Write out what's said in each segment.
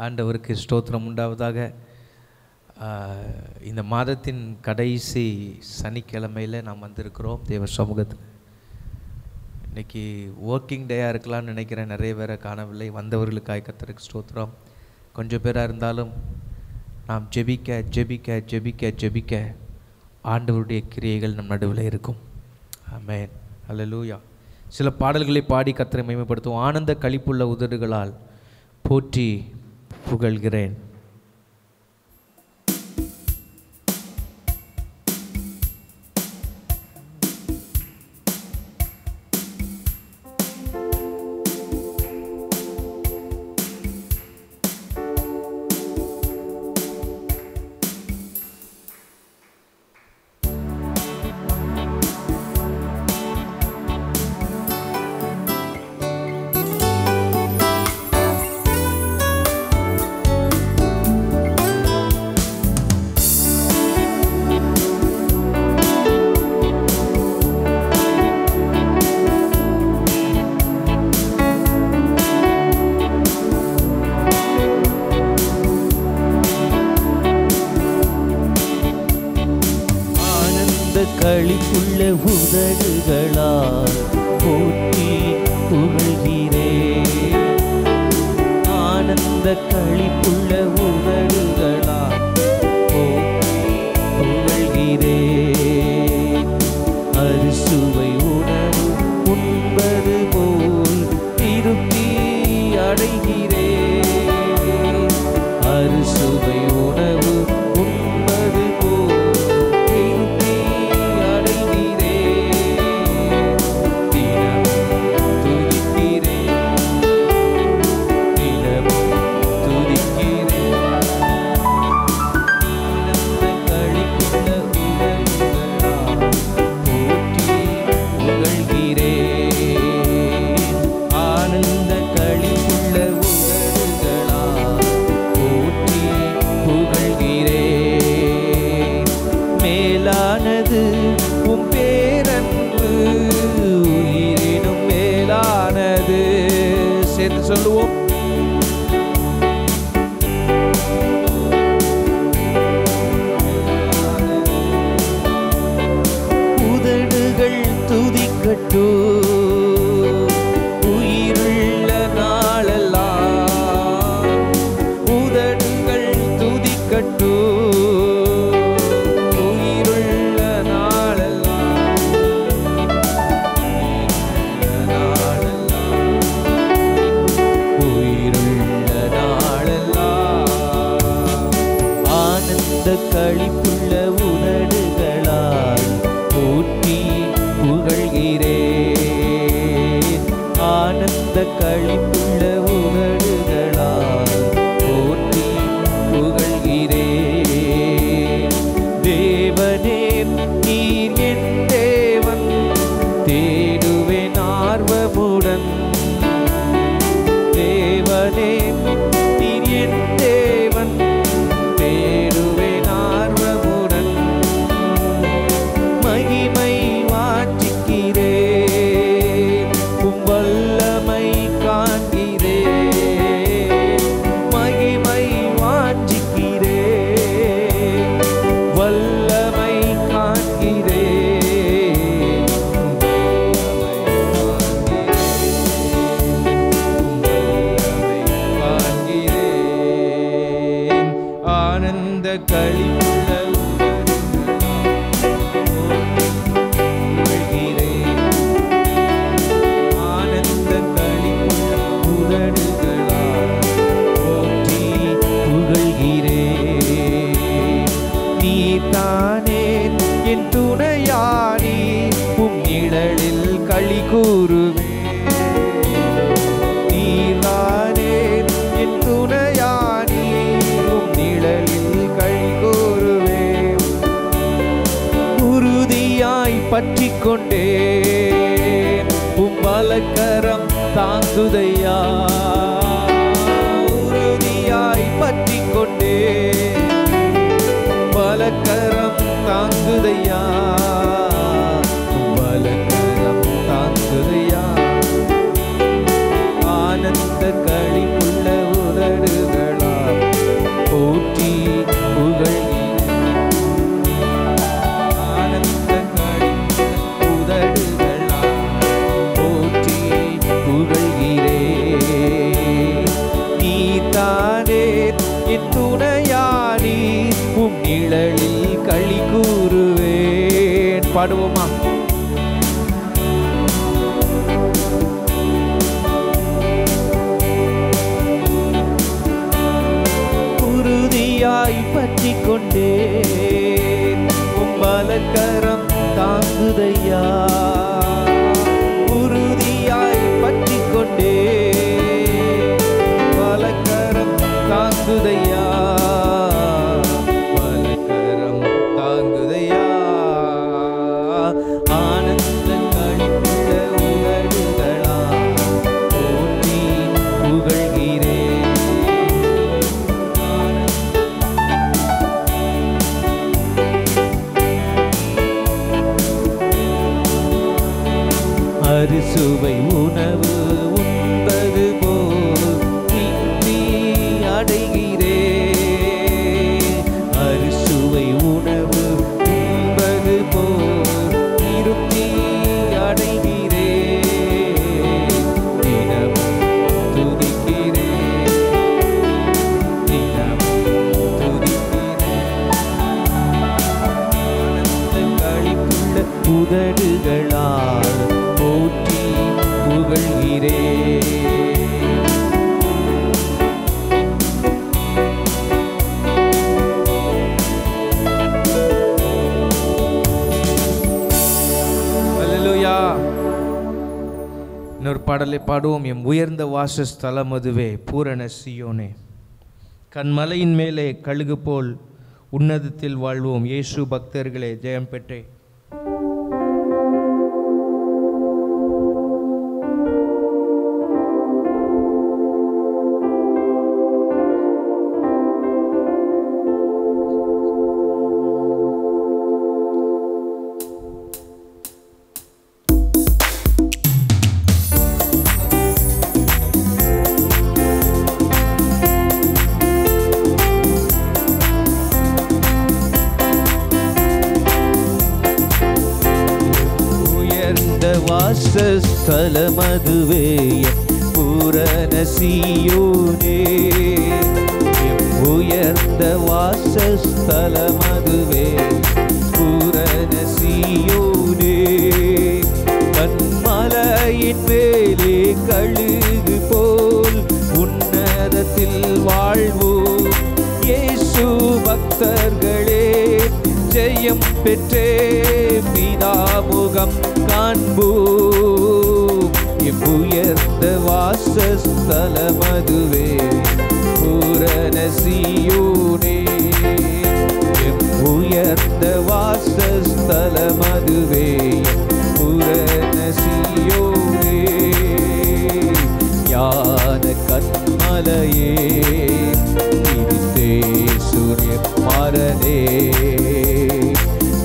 ஆண்டவருக்கு ஸ்தோத்திரம் உண்டாவதாக. இந்த மாதத்தின் கடைசி சனிக்கிழமையில் நாம் வந்திருக்கிறோம் தேவ சமூகத்தில். இன்றைக்கி ஒர்க்கிங் டேயாக இருக்கலாம்னு நினைக்கிறேன். நிறைய பேரை காணவில்லை. வந்தவர்களுக்காக கர்த்தருக்கு ஸ்தோத்திரம். கொஞ்சம் பேராக இருந்தாலும் நாம் ஜெபிக்க ஜெபிக்க ஜெபிக்க ஜெபிக்க ஆண்டவருடைய கிரியைகள் நம் நடுவில் இருக்கும். ஆமென், அல்லேலூயா. சில பாடல்களை பாடி கர்த்தரை மகிமைப்படுத்துவோம். ஆனந்த களிப்புள்ள உதடுகளால் போற்றி புகழ்கிறேன். களிப்புள்ள உதடுகளால் போற்றி புகழ்கிறேன். ஆனந்த களிப்புள்ள உதடுகளால் போற்றி புகழ்கிறேன். அறுசுவை உணவு உண்பது போல் திருப்தி அடைகிறேன். அறுசுவை உணவு உண்பது போல் உம் பேரன்பு உயிரினும் மேலானது. சேர்ந்து சொல்லுவோம். உதடுகள் துதிக்கட்டும் உயிருள்ள நாளெல்லாம். உதடுகள் துதிக்கட்டும் களிப்புள்ள உதடுகளால் போற்றி புகழ்கிறேன். ஆனந்த களிப்புள்ள உதடுகளால் போற்றி புகழ்கிறேன். தேவனே நீர் என் தேவன், தேடுவேன் ஆர்வமுடன். தேவனே நீர் என் தேவன், தேடுவேன் ஆர்வமுடன். மகிமை வாஞ்சிக்கிறேன், உம் வல்லமை காண்கிறேன். மகிமை வாஞ்சிக்கிறேன், வல்லமை காண்கிறேன். ஆனந்த களிப்புள்ள உதடுகளால் ஆனந்த களிப்புள்ள உதடுகளால் போற்றி புகழ்கிறேன். நீ தானே என் துணையானி, உம் நிழலில் களி கூறுவேன். நீதானே என் துணையானி, நிழலில் களி கூறுவேன். உறுதியாய் பற்றி கொண்டேன், உம் வலக்கரம் தாங்குதையா. உறுதியாய் பற்றி கொண்டேன், வலக்கரம் தாங்குதையா. வலக்கரம் தாங்குதையா. ஆனந்த களிப்புள்ள உதடுகளா பாடுவோமா? உறுதியாய் பற்றி கொண்டே பலக்கரம் தாங்குதையா, உறுதியாய் பற்றி கொண்டே பலக்கரம் தாங்குதையா, பலக்கரம் தாங்குதையா. ஆனந்த களிப்புள்ள உதடுகளா போற்றி புகழ்கிறேன். அறுசுவை உணவு உண்பது போல் திருப்தி அடைகிறேன். அறுசுவை உணவு உண்பது போல் திருப்தி அடைகிறேன். தினமும் துதிக்கிறேன், தினமும் துதிக்கிறேன். ஆனந்த களிப்புள்ள உதடுகளால் போற்றி புகழ்கிறேன். அல்லேலூயா. இன்னொரு பாடலை பாடுவோம். எம் உயர்ந்த வாசஸ்தலம் அதுவே பூரண சீயோனே. கண்மலையின் மேலே கழுகு போல் உன்னதத்தில் வாழ்வோம். இயேசு பக்தர்களே ஜெயம் பெற்றே. வாசஸ்தலமதுவே பூரண சீயோனே. உயர்ந்த வாசஸ்தலமதுவே பூரண சீயோனே. கண்மலையின் மேலே கழுகு போல் உன்னதத்தில் வாழ்வோம். இயேசு பக்தர்களே ஜெயம் பெற்றே பிதாமுகம் காண்போம். உயர்ந்த வாசஸ்தலமதுவே பூரண சீயோனே. உயர்ந்த வாசஸ்தலமதுவே பூரண சீயோனே. ஞான கண்மலையே கிறிஸ்தே சூரிய மரணே.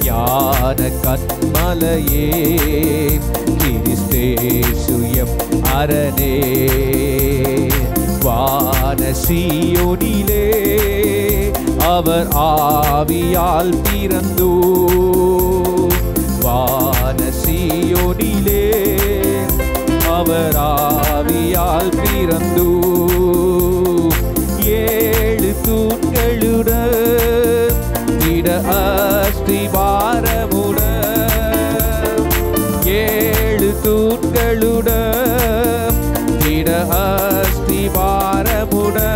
ஞான கண்மலையே கிறிஸ்தே சுயம் அரணே. வான சீயோனிலே அவர் ஆவியால் பிறந்தோ. வான சீயோனிலே அவர் ஆவியால் பிறந்தோ. ஏழு தூண்களுடன் திட அஸ்திபாரமுடன், ஏழு தூண்களுடன் திட அஸ்திபாரமுடன்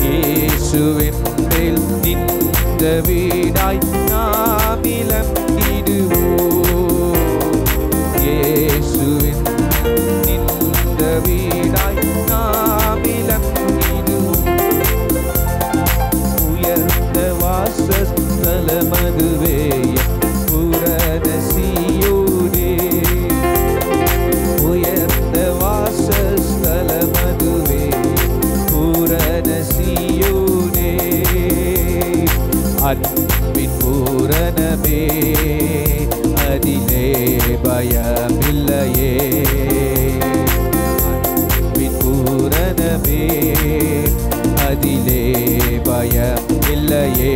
இயேசுவின் மேல் நின்ற வீடாய் நாம் இலங்கிடுவோம். இயேசுவின் நின்ற வீடாய் நாம் இலங்கிடுவோம். உயர்ந்த வாசஸ்தலமதுவே பூரண சீயோனே. உயர்ந்த வாசஸ்தலமதுவே பூரண சீயோனே. அன்பின் பூரணமே அதிலே பயமில்லையே. அன்பின் பூரணமே அதிலே பயம் இல்லையே.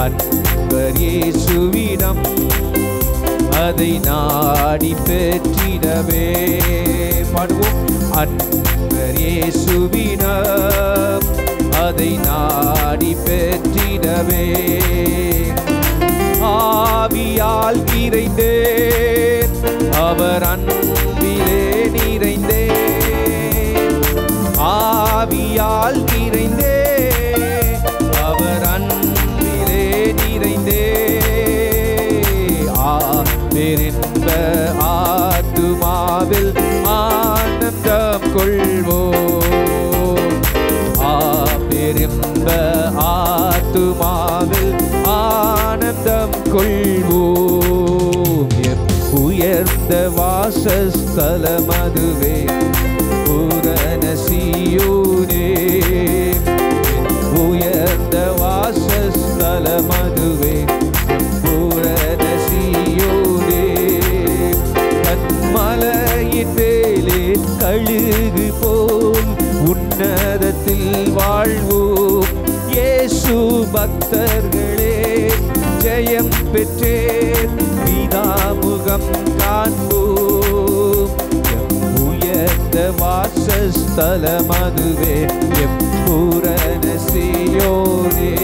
அன்பர் இயேசுவிடம் அதை நாடி பெற்றிடவே. பாடுவோம். அன்பர் இயேசுவிடம் அதை நாடி பெற்றிடவே. ஆவியால் நிறைந்தேன், அவர் அன்பிலே நிறைந்தேன். ஆவியால் நிறைந்தேன், அவர் அன்பிலே நிறைந்தேன். பேரின்ப ஆத்துமாவில் ஆனந்தம் கொள்வோம். பேரின்ப ஆத்துமாவில் ஆனந்தம் கொள்வோம். உயர்ந்த வாசஸ்தலம் அதுவே பூரண சீயோனே. உயர்ந்த வாசஸ்தலம் அதுவே பூரண சீயோனே. கன்மலையின் மேலே கழுகு போல் உன்னதத்தில் வாழ்வோம். இயேசு பக்தர்களே ஜெயம் பெற்றேன், பிதாமுகம் காண்போம். உயர்ந்த வாசஸ்தலம் அதுவே பூரண சீயோனே.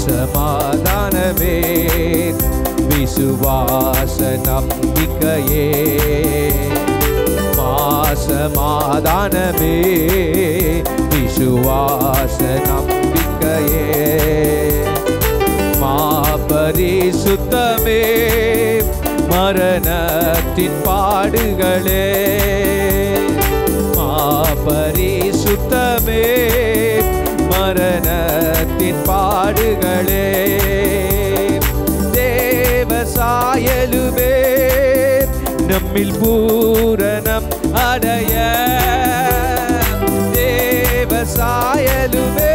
சமாதானமே விசுவாச நம்பிக்கையே. சமாதானமே விசுவாச நம்பிக்கையே. பரிசுத்தமே மரணத்தின் பாடுகளே. பரிசுத்தமே மரணத்தின் பாடுகளே. தேவ சாயலுமே நம்மில் பூரணம் அடைய. தேவ சாயலுமே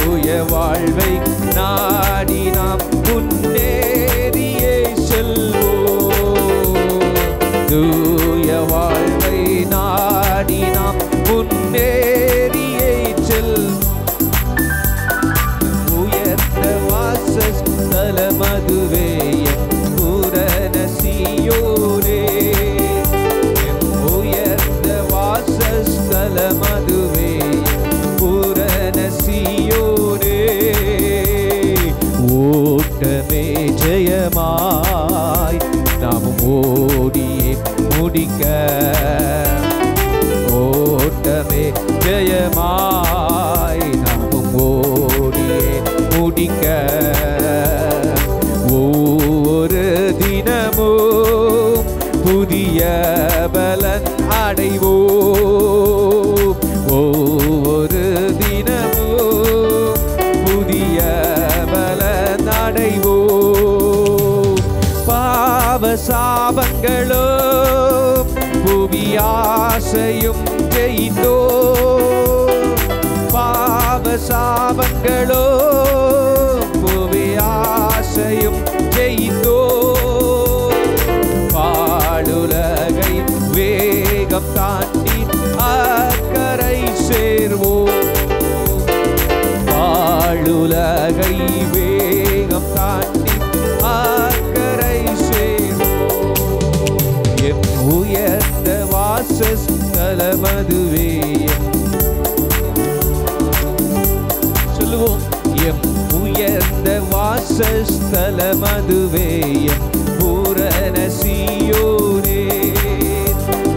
தூய வாழ்வை நாடி நாம் முன்னேறியே செல்வோம். தூய வாழ்வை நாடி நாம் முன்னேறியே செல்வோம். உயர்ந்த வாசஸ்தலம் அதுவே பூரண சீயோனே. உயர்ந்த வாசஸ்தலம் அதுவே பூரண சீயோனே. ஓட்டமே ஜெயமாய் நாம் ஓடியே முடிக்க. ஓட்டமே ஜெயமாய் நாம் ஓடியே முடிக்க. ஒவ்வொரு தினமும் புதிய பலன் அடைவோம். ஒவ்வொரு தினமும் புதிய பலன் அடைவோம். பாவ சாபங்களோ புவியாசையும் ஜெயித்தோ. பாவ சாபங்களோ புவியாசையும் ஜெயித்தோ. பாடுலகை வேகம் தாண்டி அக்கரை சேர்வோம். பாடுலகை வேகம் தாண்டி அக்கரை சேர்வோம். என் உயர்ந்த வாசஸ்தலம் அதுவே. சொல்லுவோம். எம் உயர்ந்த வாசஸ்தலம் அதுவே பூரண சீயோனே.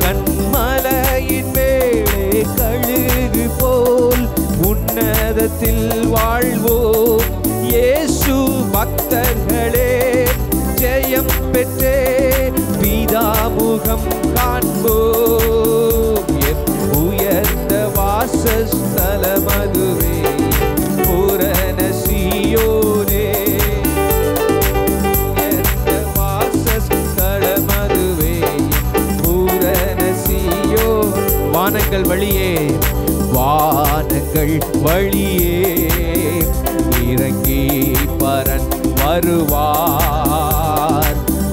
கன்மலையின் மேலே கழுகு போல் உன்னதத்தில் வாழ்வோம். இயேசு பக்தர்களே ஜெயம் பெற்றே பிதாமுகம் காண்போம். உயர்ந்த வாசஸ்தலம் அதுவே பூரண சீயோனே. உயர்ந்த வாசஸ்தலம் அதுவே பூரண சீயோன். வானங்கள் வழியே வானங்கள் வழியே இறங்கி பரன் வருவார்.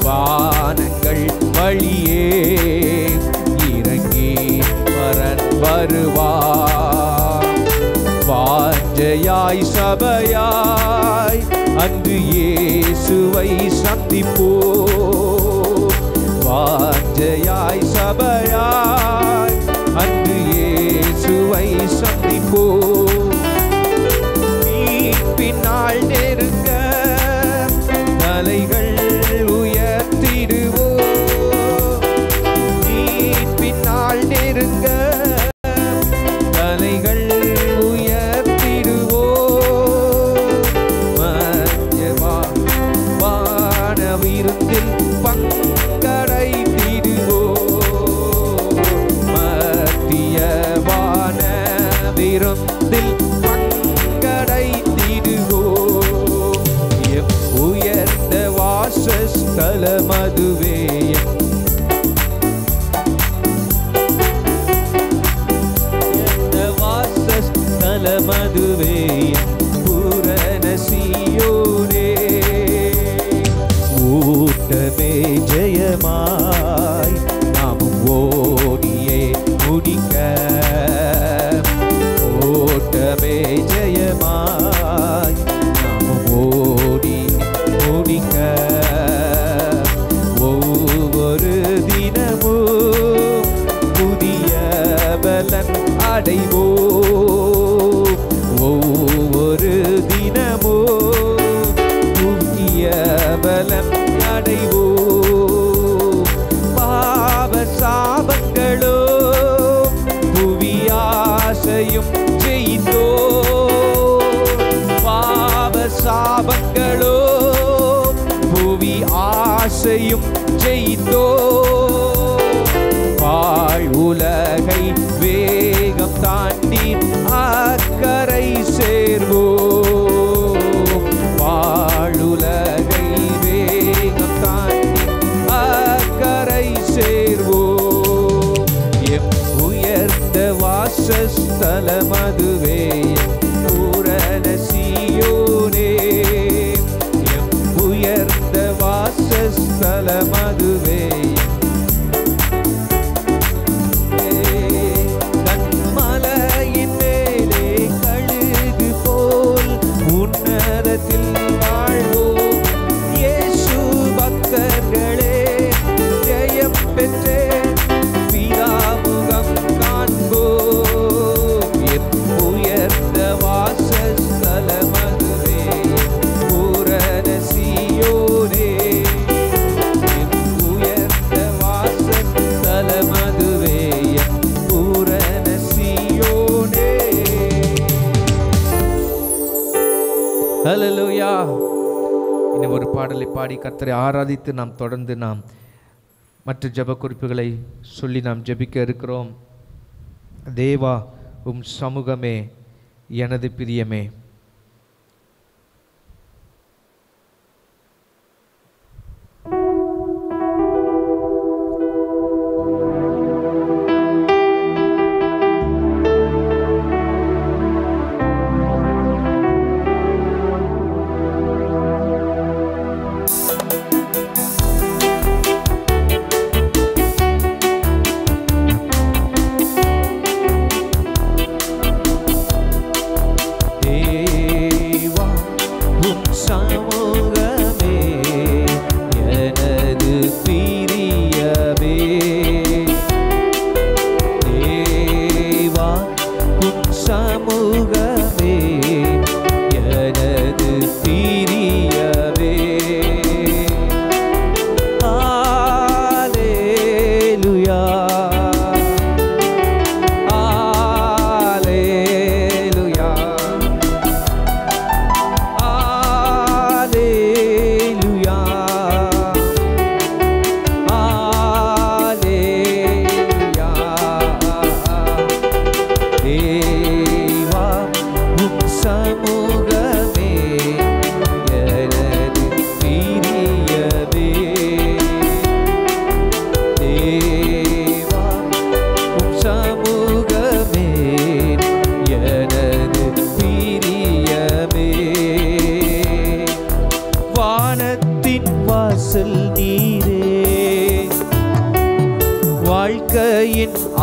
வானங்கள் வழியே இறங்கி பரன் வருவார். வாஞ்சையாய் சபையாய் அன்று இயேசுவை சந்திப்போம். வாஞ்சையாய் சபையாய் அன்று இயேசுவை சந்திப்போம். மீட்பினால் நெருங்க தலைகள் உயர்த்திடுவோம். மீட்பினால் நெருங்க தலைகள் உயர்த்திடுவோம். வானவிருந்தில் பங்கடைத்திடுவோம். மத்திய வானவிருந்தில் பங்கடைத்திடுவோம். உயர்ந்த வாசஸ்தலமதுவே மதுவே பூரண சீயோனே. ஓட்டமே ஜெயமாய் நாமும் ஓடியே முடிக்க. ஓட்டமே ஜெயமாய் நாமும் ஓடி முடிக்க. ஒவ்வொரு தினமும் புதிய பலன் அடைவோம். ஒவ்வொரு தினமும் புதிய பலம் அடைவோம். பாவ சாபங்களோ புவியாசையும் ஜெயித்தோம். பாவ சாபங்களோ புவி ஆசையும் ஜெயித்தோம். உலகை வேகம் தாண்டி அக்கரை சேர்வோம். வாழுலகை வேகம் தாண்டி அக்கரை சேர்வோம். எம் உயர்ந்த வாசஸ்தலமதுவே பூரண சீயோனே. எம் உயர்ந்த வாசஸ்தலமதுவே வாழ்வோம். இயேசு பக்தர்களே ஜெயம் பெற்றே பிதாமுகம் காண்போம். உயர்ந்த வாசஸ்தலமதுவே பூரண சீயோனே. உயர்ந்த வாசஸ்தலமதுவே பூரண சீயோனே. ஹல்லேலூயா. இன்னும் ஒரு பாடலை பாடி கர்த்தரை ஆராதித்து நாம் தொடர்ந்து நாம் மற்ற ஜெப குறிப்புகளை சொல்லி நாம் ஜெபிக்க இருக்கிறோம். தேவா உம் சமூகமே எனது பிரியமே.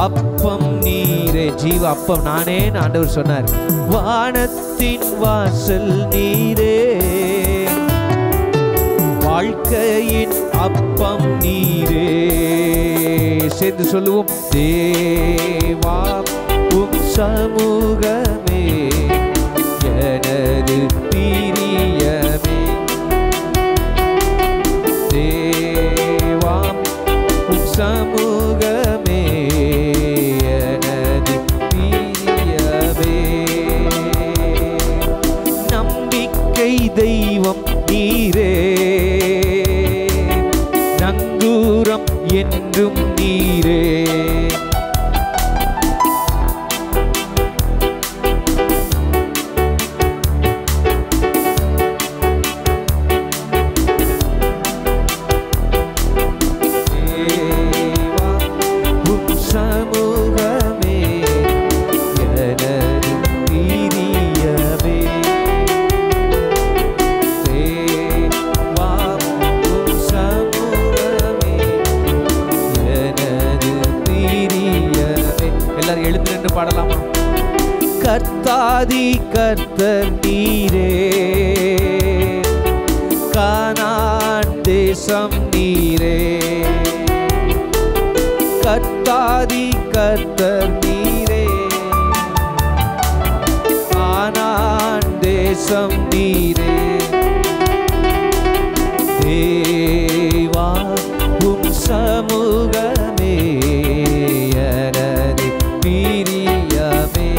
அப்பம் நீரே. ஜீவ அப்பம் நானே ஆண்டவர் சொன்னார். வானத்தின் வாசல் நீரே, வாழ்க்கையின் அப்பம் அப்பம் நீரே. சேர்ந்து சொல்லுவோம். தேவா உம் சமூகமே எனது பிரியமே. தேவா உம் சமூகமே எனது பிரியமே. நம்பிக்கை தெய்வம் நீரே, நங்கூரம் என்றும் நீரே. தேவா உம் சமூகமே எனது பிரியமே. தேவா உம் சமூகமே எனது பிரியமே. எல்லாரும் எழுந்து நின்று பாடலாமா? கர்த்தாதி கர்த்தர் நீரே, கானான் தேசம் நீரே. கர்த்தாதி கர்த்தர் நீரே, கானான் தேசம் நீரே. தேவா உம் சமூகமே எனது பிரியமே.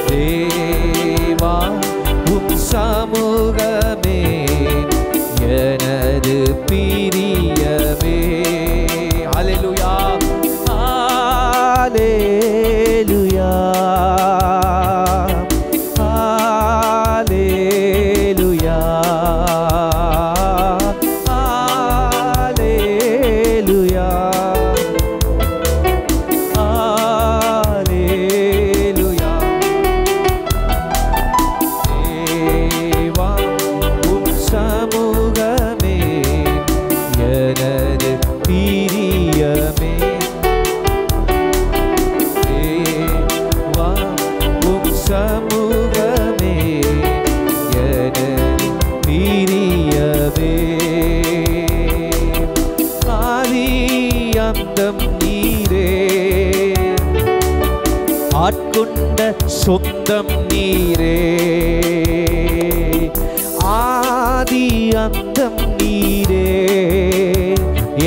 தேவா உம் சமூகமே எனது பிரியமே. ஹல்லேலூயா, ஹல்லேலூயா, ஹல்லேலூயா, ஹல்லேலூயா, ஹல்லேலூயா. தேவா உம் சமூகமே எனது பிரியமே. தேவா உம் சமூகமே எனது பிரியமே. ஆதி அந்தம் நீரே, ஆட்கொண்ட சொந்தம் நீரே. ஆதி அந்தம் நீரே,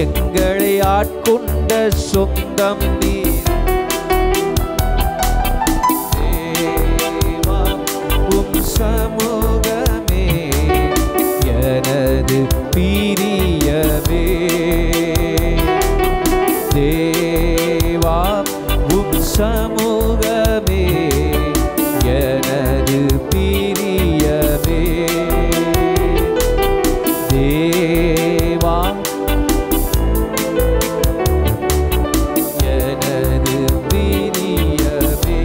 எங்களை ஆட்கொண்ட சொந்தம் நீர். தேவா உம் சமூகமே எனது பிரியமே. தேவா உம் சமூகமே எனது பிரியமே. தேவா எனது பிரியமே.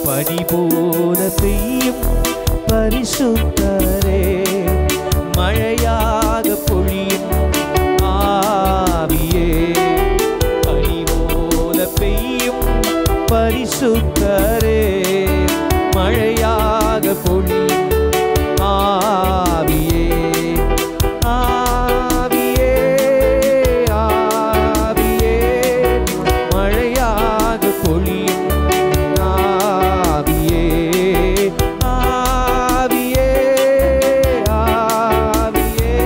பனி போல பெய்யும் பரிசுத்தரே, மழையாக பொழியும் ஆவியே. பனி போல பெய்யும் பரிசுத்தரே, மழையாக பொழியும் ஆவியே. ஆவியே, ஆவியே, மழையாக பொழியும் ஆவியே. ஆவியே, ஆவியே,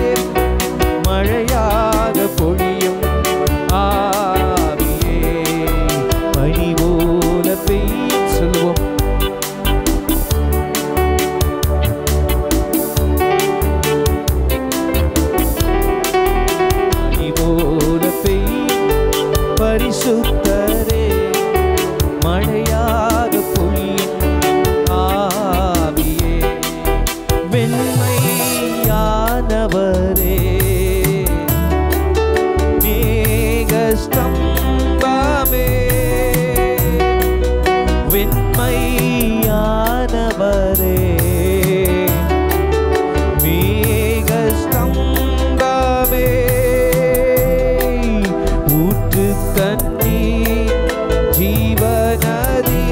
மழையாக பொழியும் ஆவியே. பனி போல பெய்யும் சொல்லுவோம். பனி போல பெய்யும் பரிசுத்தரே, மழையாக பொழியும் ஆவியே. வெண்மையானவரே, மேகஸ்தம்பமே. வெண்மையானவரே, மேகஸ்தம்பமே. ஊற்று தண்ணீர் ஜீவநதி,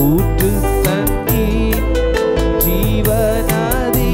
ஊற்று தண்ணீர் ஜீவநதி.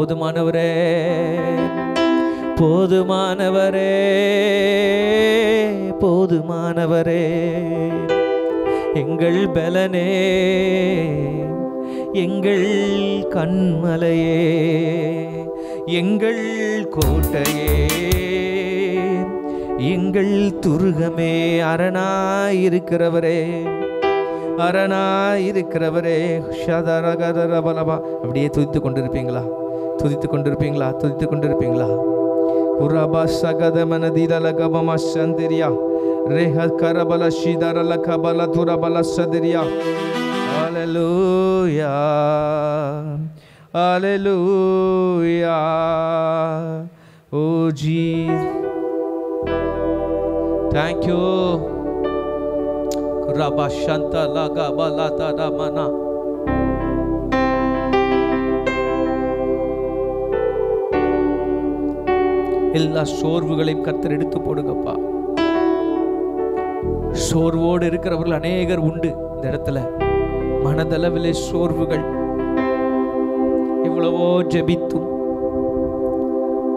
போதுமானவரே, போதுமானவரே, போதுமானவரே, எங்கள் பலனே, எங்கள் கண்மலையே, எங்கள் கோட்டையே, எங்கள் துருகமே, அரணாயிருக்கிறவரே, அரணாயிருக்கிறவரே. ஷதரகதரபலபா. அப்படியே துதித்து கொண்டிருப்பீங்களா? துதித்து கொண்டிருப்பீங்களா? துதித்து கொண்டிருப்பீங்களா? உரபா சகதமனதிலகபமா சந்திரியா ரேஹ கரபல ஷிதரல கபல துரபல சதிரியா. ஹalleluya, ஹalleluya. ஓ ஜீசஸ், thank you. ரபா ஷந்த லகபல தரமனா. எல்லா சோர்வுகளையும் கர்த்தர் எடுத்து போடுங்கப்பா. சோர்வோடு இருக்கிறவர்கள் அநேகர் உண்டு இந்த இடத்துல. மனதளவிலே சோர்வுகள், எவ்வளவோ ஜெபித்தும்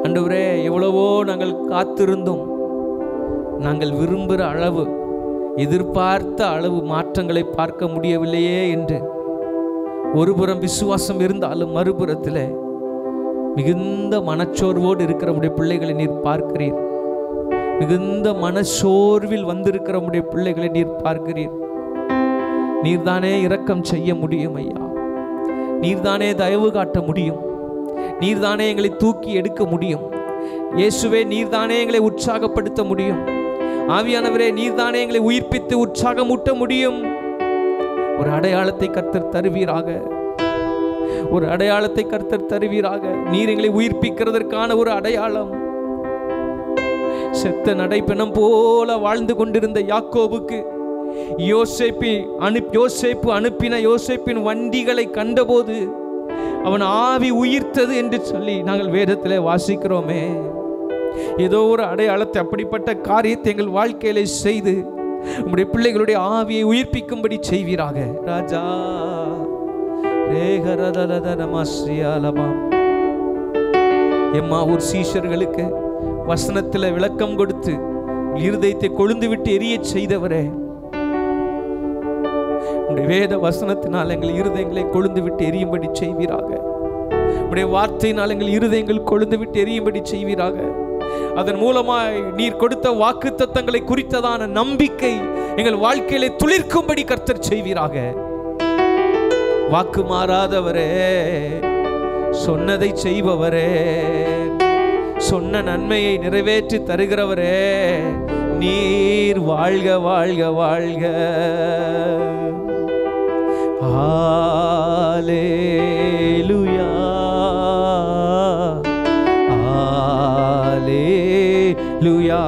ஆண்டவரே, எவ்வளவோ நாங்கள் காத்திருந்தும் நாங்கள் விரும்புகிற அளவு, எதிர்பார்த்த அளவு மாற்றங்களை பார்க்க முடியவில்லையே என்று ஒருபுறம் விசுவாசம் இருந்தாலும் மறுபுறத்தில் மிகுந்த மனச்சோர்வோடு இருக்கிற உடைய பிள்ளைகளை நீர் பார்க்கிறீர். மிகுந்த மனச்சோர்வில் வந்திருக்கிற உடைய பிள்ளைகளை நீர் பார்க்கிறீர். நீர்தானே இரக்கம் செய்ய முடியும் ஐயா. நீர்தானே தயவு காட்ட முடியும். நீர்தானே எங்களை தூக்கி எடுக்க முடியும். இயேசுவே, நீர்தானே எங்களை உற்சாகப்படுத்த முடியும். ஆவியானவரே, நீர்தானே எங்களை உயிர்ப்பித்து உற்சாகமூட்ட முடியும். ஒரு அடையாளத்தை கர்த்தர் தருவீராக. ஒரு அடையாளத்தை கர்த்தர் தருவீராக. நீர் எங்களை உயிர்ப்பிக்கிறதற்கான ஒரு அடையாளம். செத்த நடைப்பெணம் போல வாழ்ந்து கொண்டிருந்த யாக்கோபுக்கு யோசேப்பு அனுப்பின யோசேப்பின் வண்டிகளை கண்டபோது அவன் ஆவி உயிர்த்தது என்று சொல்லி நாங்கள் வேதத்திலே வாசிக்கிறோமே. ஏதோ ஒரு அடையாளத்தை, அப்படிப்பட்ட காரியத்தை எங்கள் வாழ்க்கையில செய்து உங்களுடைய பிள்ளைகளுடைய ஆவியை உயிர்ப்பிக்கும்படி செய்வீராக ராஜா. எம்மாவூர் சீஷர்களுக்கு வசனத்தில் விளக்கம் கொடுத்து இருதயத்தை கொழுந்து விட்டு எரிய செய்தவரே, உடைய வேத வசனத்தினால் எங்கள் இருதயங்களை கொழுந்து விட்டு எரியும்படி செய்வீராக. உடைய வார்த்தையினால் எங்கள் இருதயங்கள் கொழுந்து விட்டு எரியும்படி செய்வீராக. அதன் மூலமாய் நீர் கொடுத்த வாக்குத்தத்தங்களை குறித்ததான நம்பிக்கை எங்கள் வாழ்க்கையிலே துளிர்க்கும்படி கர்த்தர் செய்வீராக. வாக்கு மாறாதவரே, சொன்னதை செய்பவரே, சொன்ன நன்மையை நிறைவேற்றி தருகிறவரே, நீர் வாழ்க வாழ்க வாழ்க. ஹல்லேலூயா ஹல்லேலூயா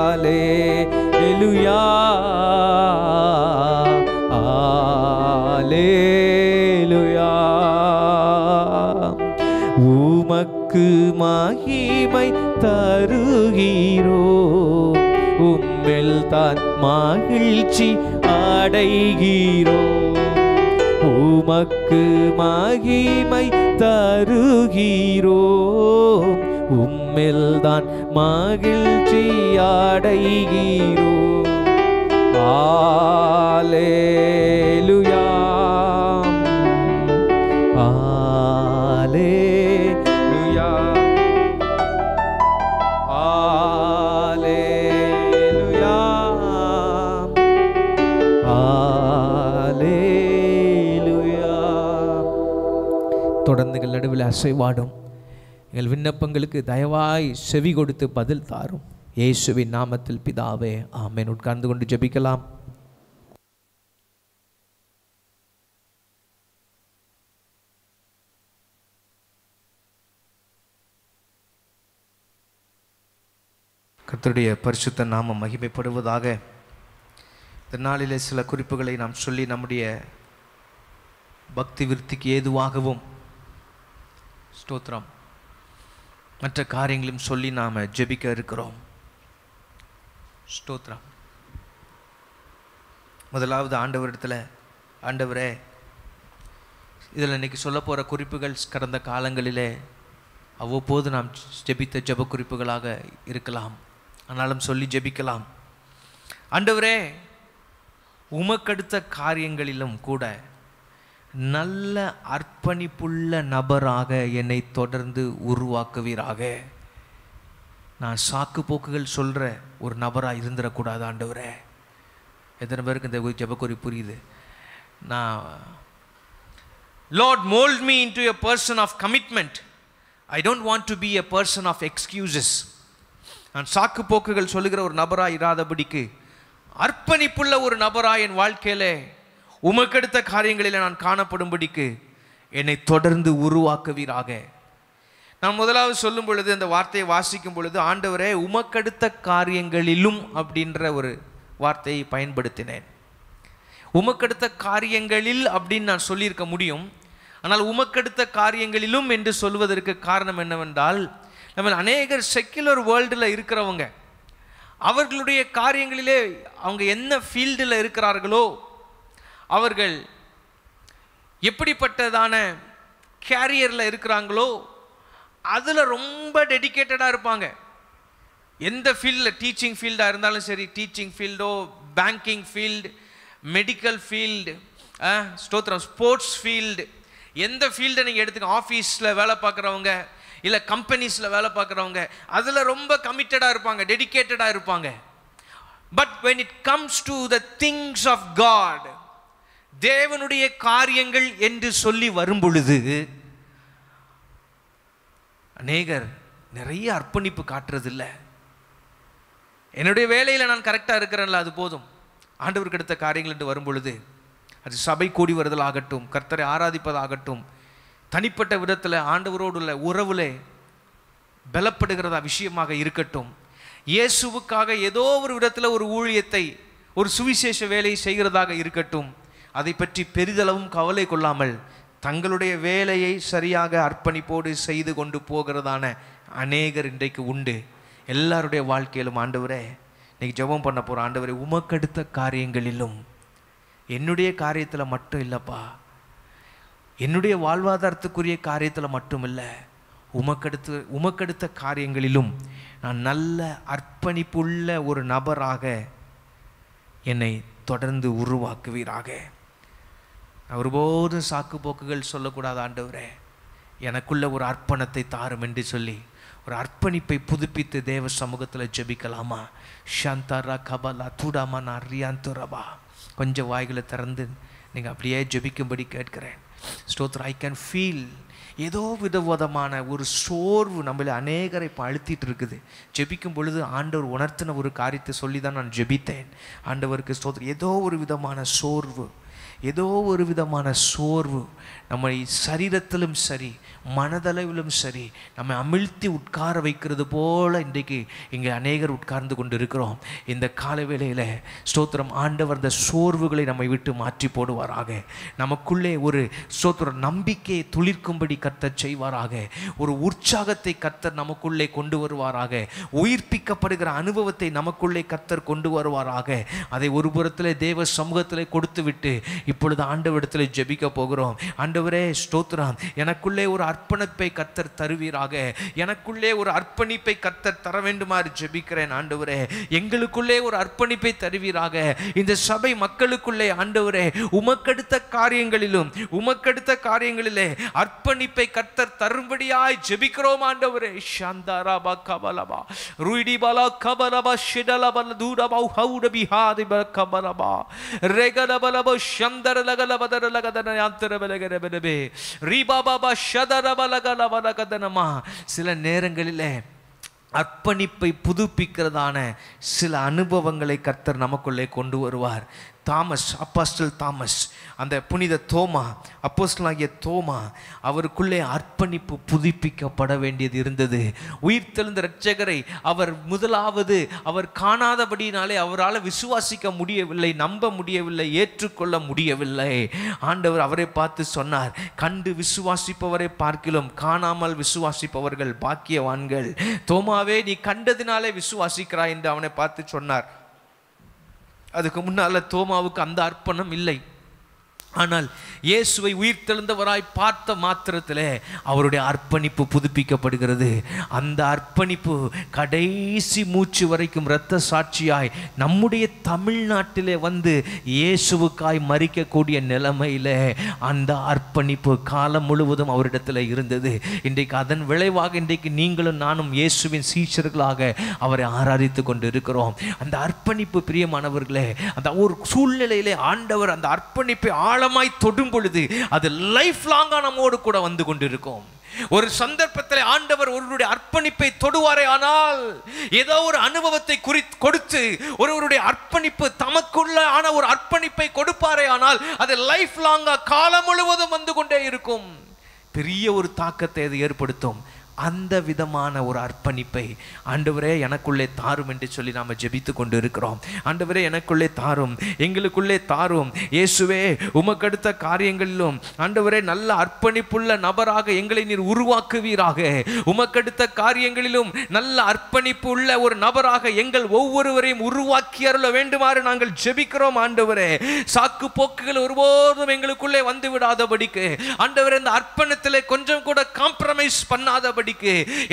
ஹல்லேலூயா ஹல்லேலூயா. உமக்கு மகிமை தருகிறோம், உம்மில் தான் மகிழ்ச்சி அடைகிறோம். உமக்கு மகிமை தருகிறோம், உம்மில் தான் மகிழ்ச்சி அடைகிறோம். ஹல்லேலூயா ஹல்லேலூயா ஹல்லேலூயா ஹல்லேலூயா. தொடர்ந்து எங்கள் நடுவில் அசைவாடும் எங்கள் விண்ணப்பங்களுக்கு தயவாய் செவி கொடுத்து பதில் தாரும். இயேசுவின் நாமத்தில் பிதாவே, ஆமென். உட்கார்ந்து கொண்டு ஜெபிக்கலாம். கர்த்தருடைய பரிசுத்த நாமம் மகிமைப்படுவதாக. இந்த நாளிலே சில குறிப்புகளை நாம் சொல்லி நம்முடைய பக்தி விருத்திக்கு ஏதுவாகவும் ஸ்தோத்திரம் மற்ற காரியங்களையும் சொல்லி நாம் ஜெபிக்க இருக்கிறோம். ஸ்தோத்திரம். முதலாவது ஆண்டவரிடத்தில், ஆண்டவரே, இதில் இன்றைக்கி சொல்ல போகிற குறிப்புகள் கடந்த காலங்களிலே அவ்வப்போது நாம் ஜெபித்த ஜெப குறிப்புகளாக இருக்கலாம். ஆனாலும் சொல்லி ஜெபிக்கலாம். ஆண்டவரே, உமக்கடுத்த காரியங்களிலும் கூட நல்ல அர்ப்பணிப்புள்ள நபராக என்னை தொடர்ந்து உருவாக்குவீராக. நான் சாக்கு போக்குகள் சொல்கிற ஒரு நபராக இருந்துடக்கூடாது ஆண்டவரே. எத்தனை பேருக்கு இந்த ஜெபக்குறி புரியுது? நான் Lord mold me into a person of commitment. I don't want to be a person of excuses. நான் சாக்கு போக்குகள் சொல்லுகிற ஒரு நபராக இராதபடிக்கு அர்ப்பணிப்புள்ள ஒரு நபராக என் வாழ்க்கையிலே உமக்கெடுத்த காரியங்களில் நான் காணப்படும்படிக்கு என்னை தொடர்ந்து உருவாக்குவீராக. நான் முதலாவது சொல்லும் பொழுது, அந்த வார்த்தையை வாசிக்கும் பொழுது, ஆண்டவரே உமக்கெடுத்த காரியங்களிலும் அப்படின்ற ஒரு வார்த்தையை பயன்படுத்தினேன். உமக்கெடுத்த காரியங்களில் அப்படின்னு நான் சொல்லியிருக்க முடியும். ஆனால் உமக்கெடுத்த காரியங்களிலும் என்று சொல்வதற்கு காரணம் என்னவென்றால், நம்ம அநேகர் செக்குலர் வேர்ல்டில் இருக்கிறவங்க, அவர்களுடைய காரியங்களிலே அவங்க என்ன ஃபீல்டில் இருக்கிறார்களோ, அவர்கள் எப்படிப்பட்டதான கேரியரில் இருக்கிறாங்களோ அதில் ரொம்ப டெடிக்கேட்டடாக இருப்பாங்க. எந்த ஃபீல்டில், டீச்சிங் ஃபீல்டாக இருந்தாலும் சரி, டீச்சிங் ஃபீல்டோ, பேங்கிங் ஃபீல்டு, மெடிக்கல் ஃபீல்டு, ஸ்தோத்திரம், ஸ்போர்ட்ஸ் ஃபீல்டு, எந்த ஃபீல்டை நீங்கள் எடுத்துக்க, ஆஃபீஸில் வேலை பார்க்குறவங்க, இல்லை கம்பெனிஸில் வேலை பார்க்குறவங்க, அதில் ரொம்ப கமிட்டடாக இருப்பாங்க, டெடிக்கேட்டடாக இருப்பாங்க. But when it comes to the things of God, தேவனுடைய காரியங்கள் என்று சொல்லி வரும் பொழுது அநேகர் நிறைய அர்ப்பணிப்பு காட்டுறதில்லை. என்னுடைய வேலையில் நான் கரெக்டாக இருக்கிறேன்ல, அது போதும். ஆண்டவருக்கு எடுத்த காரியங்கள் என்று வரும் பொழுது, அது சபை கூடி வருதல் ஆகட்டும், கர்த்தரை ஆராதிப்பதாகட்டும், தனிப்பட்ட விதத்தில் ஆண்டவரோடு உள்ள உறவில் பலப்படுகிறதா விஷயமாக இருக்கட்டும், இயேசுவுக்காக ஏதோ ஒரு விதத்தில் ஒரு ஊழியத்தை, ஒரு சுவிசேஷ வேலையை செய்கிறதாக இருக்கட்டும், அதை பற்றி பெரிதளவும் கவலை கொள்ளாமல் தங்களுடைய வேலையை சரியாக அர்ப்பணிப்போடு செய்து கொண்டு போகிறதான அநேகர் இன்றைக்கு உண்டு. எல்லாருடைய வாழ்க்கையிலும், ஆண்டவரே இன்னைக்கு ஜெபம் பண்ண போகிற, ஆண்டவரே உமக்கடுத்த காரியங்களிலும், என்னுடைய காரியத்தில் மட்டும் இல்லைப்பா, என்னுடைய வாழ்வாதாரத்துக்குரிய காரியத்தில் மட்டும் இல்லை, உமக்கடுத்த காரியங்களிலும் நான் நல்ல அர்ப்பணிப்புள்ள ஒரு நபராக என்னை தொடர்ந்து உருவாக்குவீராக. ஒருபோதும் சாக்கு போக்குகள் சொல்லக்கூடாது. ஆண்டவரே, எனக்குள்ள ஒரு அர்ப்பணத்தை தாரும் என்று சொல்லி ஒரு அர்ப்பணிப்பை புதுப்பித்து தேவ சமூகத்தில் ஜெபிக்கலாமா? ஷாந்தாரா கபலா தூடாமா நரியாந்துரபா. கொஞ்சம் வாய்களை திறந்து நீங்கள் அப்படியே ஜெபிக்கும்படி கேட்கிறேன். ஸ்தோத்திரம். ஐ கேன் ஃபீல் ஏதோ விதவிதமான ஒரு சோர்வு நம்மளை அநேகரை இப்போ அழுத்திட்டு இருக்குது. ஜெபிக்கும் பொழுது ஆண்டவர் உணர்த்தின ஒரு காரியத்தை சொல்லி தான் நான் ஜெபித்தேன். ஆண்டவருக்கு ஸ்தோத்திரம். ஏதோ ஒரு விதமான சோர்வு, ஏதோ ஒரு விதமான சோர்வு நம்மை சரீரத்திலும் சரி மனதளவிலும் சரி நம்மை அமிழ்த்தி உட்கார வைக்கிறது போல இன்றைக்கு இங்கே அநேகர் உட்கார்ந்து கொண்டு இருக்கிறோம். இந்த கால வேளையில் ஸ்தோத்திரம், ஆண்டவர் இந்த சோர்வுகளை நம்மை விட்டு மாற்றி போடுவாராக. நமக்குள்ளே ஒரு ஸ்தோத்திரம் நம்பிக்கையை துளிர்க்கும்படி கர்த்தர் செய்வாராக. ஒரு உற்சாகத்தை கர்த்தர் நமக்குள்ளே கொண்டு வருவாராக. உயிர்ப்பிக்கப்படுகிற அனுபவத்தை நமக்குள்ளே கர்த்தர் கொண்டு வருவாராக. அதை ஒரு புறத்தில் தேவ சமூகத்தில் கொடுத்து விட்டு இப்பொழுது ஆண்டவரிடத்தில் ஜெபிக்க போகிறோம். ஆண்டவரே ஸ்தோத்திரம், எனக்குள்ளே ஒரு அர்ப்பணிப்பை கர்த்தர் தருவீராக. எனக்குள்ளே ஒரு அர்ப்பணிப்பை கர்த்தர் தர வேண்டுமாறு ஜெபிக்கிறேன். ஆண்டவரே, எங்களுக்குள்ளே ஒரு அர்ப்பணிப்பை தருவீராக. இந்த சபை மக்களுக்குள்ளே ஆண்டவரே உமக்கடுத்த காரியங்களிலே அர்ப்பணிப்பை கர்த்தர் தரும்படியாய் ஜெபிக்கிறோம். ஆண்டவரே ஷாந்தாராபா கபலபா ருய்டிபாலா கபலபா ஷிடலபா தூடபா ஹவுடபிஹாதிபா கபலபா ரெகலபலபா சில நேரங்களிலே அர்ப்பணிப்பை புதுப்பிக்கிறதான சில அனுபவங்களை கர்த்தர் நமக்குள்ளே கொண்டு வருவார். அப்போஸ்தலன் தாமஸ், அந்த புனித தோமா, அப்போஸ்தலனாகிய தோமா, அவருக்குள்ளே அர்ப்பணிப்பு புதுப்பிக்கப்பட வேண்டியது இருந்தது. உயிர்த்தெழுந்த இரட்சகரை அவர் முதலாவது அவர் காணாதபடினாலே அவரால் விசுவாசிக்க முடியவில்லை, நம்ப முடியவில்லை, ஏற்றுக்கொள்ள முடியவில்லை. ஆண்டவர் அவரை பார்த்து சொன்னார், கண்டு விசுவாசிப்பவரை பார்க்கிலும் காணாமல் விசுவாசிப்பவர்கள் பாக்கியவான்கள். தோமாவே, நீ கண்டதினாலே விசுவாசிக்கிறாய் என்று அவனை பார்த்து சொன்னார். அதுக்கு முன்னால் தோமாவுக்கு அந்த அர்ப்பணம் இல்லை. ஆனால் இயேசுவை உயிர்த்தெழுந்தவராய் பார்த்த மாத்திரத்திலே அவருடைய அர்ப்பணிப்பு புதுப்பிக்கப்படுகிறது. அந்த அர்ப்பணிப்பு கடைசி மூச்சு வரைக்கும் இரத்த சாட்சியாய் நம்முடைய தமிழ்நாட்டிலே வந்து இயேசுவுக்காய் மரிக்கக்கூடிய நிலைமையில் அந்த அர்ப்பணிப்பு காலம் முழுவதும் அவரிடத்தில் இருந்தது. இன்றைக்கு அதன் விளைவாக இன்றைக்கு நீங்களும் நானும் இயேசுவின் சீஷர்களாக அவரை ஆராதித்து கொண்டு இருக்கிறோம். அந்த அர்ப்பணிப்பு பிரியமானவர்களே, அந்த ஒரு சூழ்நிலையிலே ஆண்டவர் அந்த அர்ப்பணிப்பை ஆழமாய் தொடும் பொழுது அது லைஃப் லாங்கா நம்மோடு கூட வந்து கொண்டிருக்கும். ஒரு சந்தர்ப்பத்தில் ஆண்டவர் ஒருவருடைய அர்ப்பணிப்பை தொடுவாரே ஆனால், ஏதோ ஒரு அனுபவத்தை கொடுத்து ஒருவருடைய அர்ப்பணிப்பு தமக்குள்ள ஆன ஒரு அர்ப்பணிப்பை கொடுப்பாரே ஆனால் அது லைஃப் லாங்கா காலம் முழுவதும் வந்து கொண்டே இருக்கும். பெரிய ஒரு தாக்கத்தை அது ஏற்படுத்தும். அந்த விதமான ஒரு அர்ப்பணிப்பை ஆண்டவரே எனக்குள்ளே தாரும் என்று சொல்லி நாம் ஜெபித்து கொண்டு இருக்கிறோம். ஆண்டவரே எனக்குள்ளே தாரும், எங்களுக்குள்ளே தாரும். இயேசுவே, உமக்கடுத்த காரியங்களிலும் ஆண்டவரே நல்ல அர்ப்பணிப்புள்ள நபராக எங்களை நீர் உருவாக்குவீராக. உமக்கடுத்த காரியங்களிலும் நல்ல அர்ப்பணிப்பு உள்ள ஒரு நபராக எங்கள் ஒவ்வொருவரையும் உருவாக்கி அருள வேண்டுமாறு நாங்கள் ஜெபிக்கிறோம். ஆண்டவரே, சாக்கு போக்குகள் ஒருபோதும் எங்களுக்குள்ளே வந்து விடாதபடிக்கு, ஆண்டவரே இந்த அர்ப்பணத்திலே கொஞ்சம் கூட காம்ப்ரமைஸ் பண்ணாதபடி,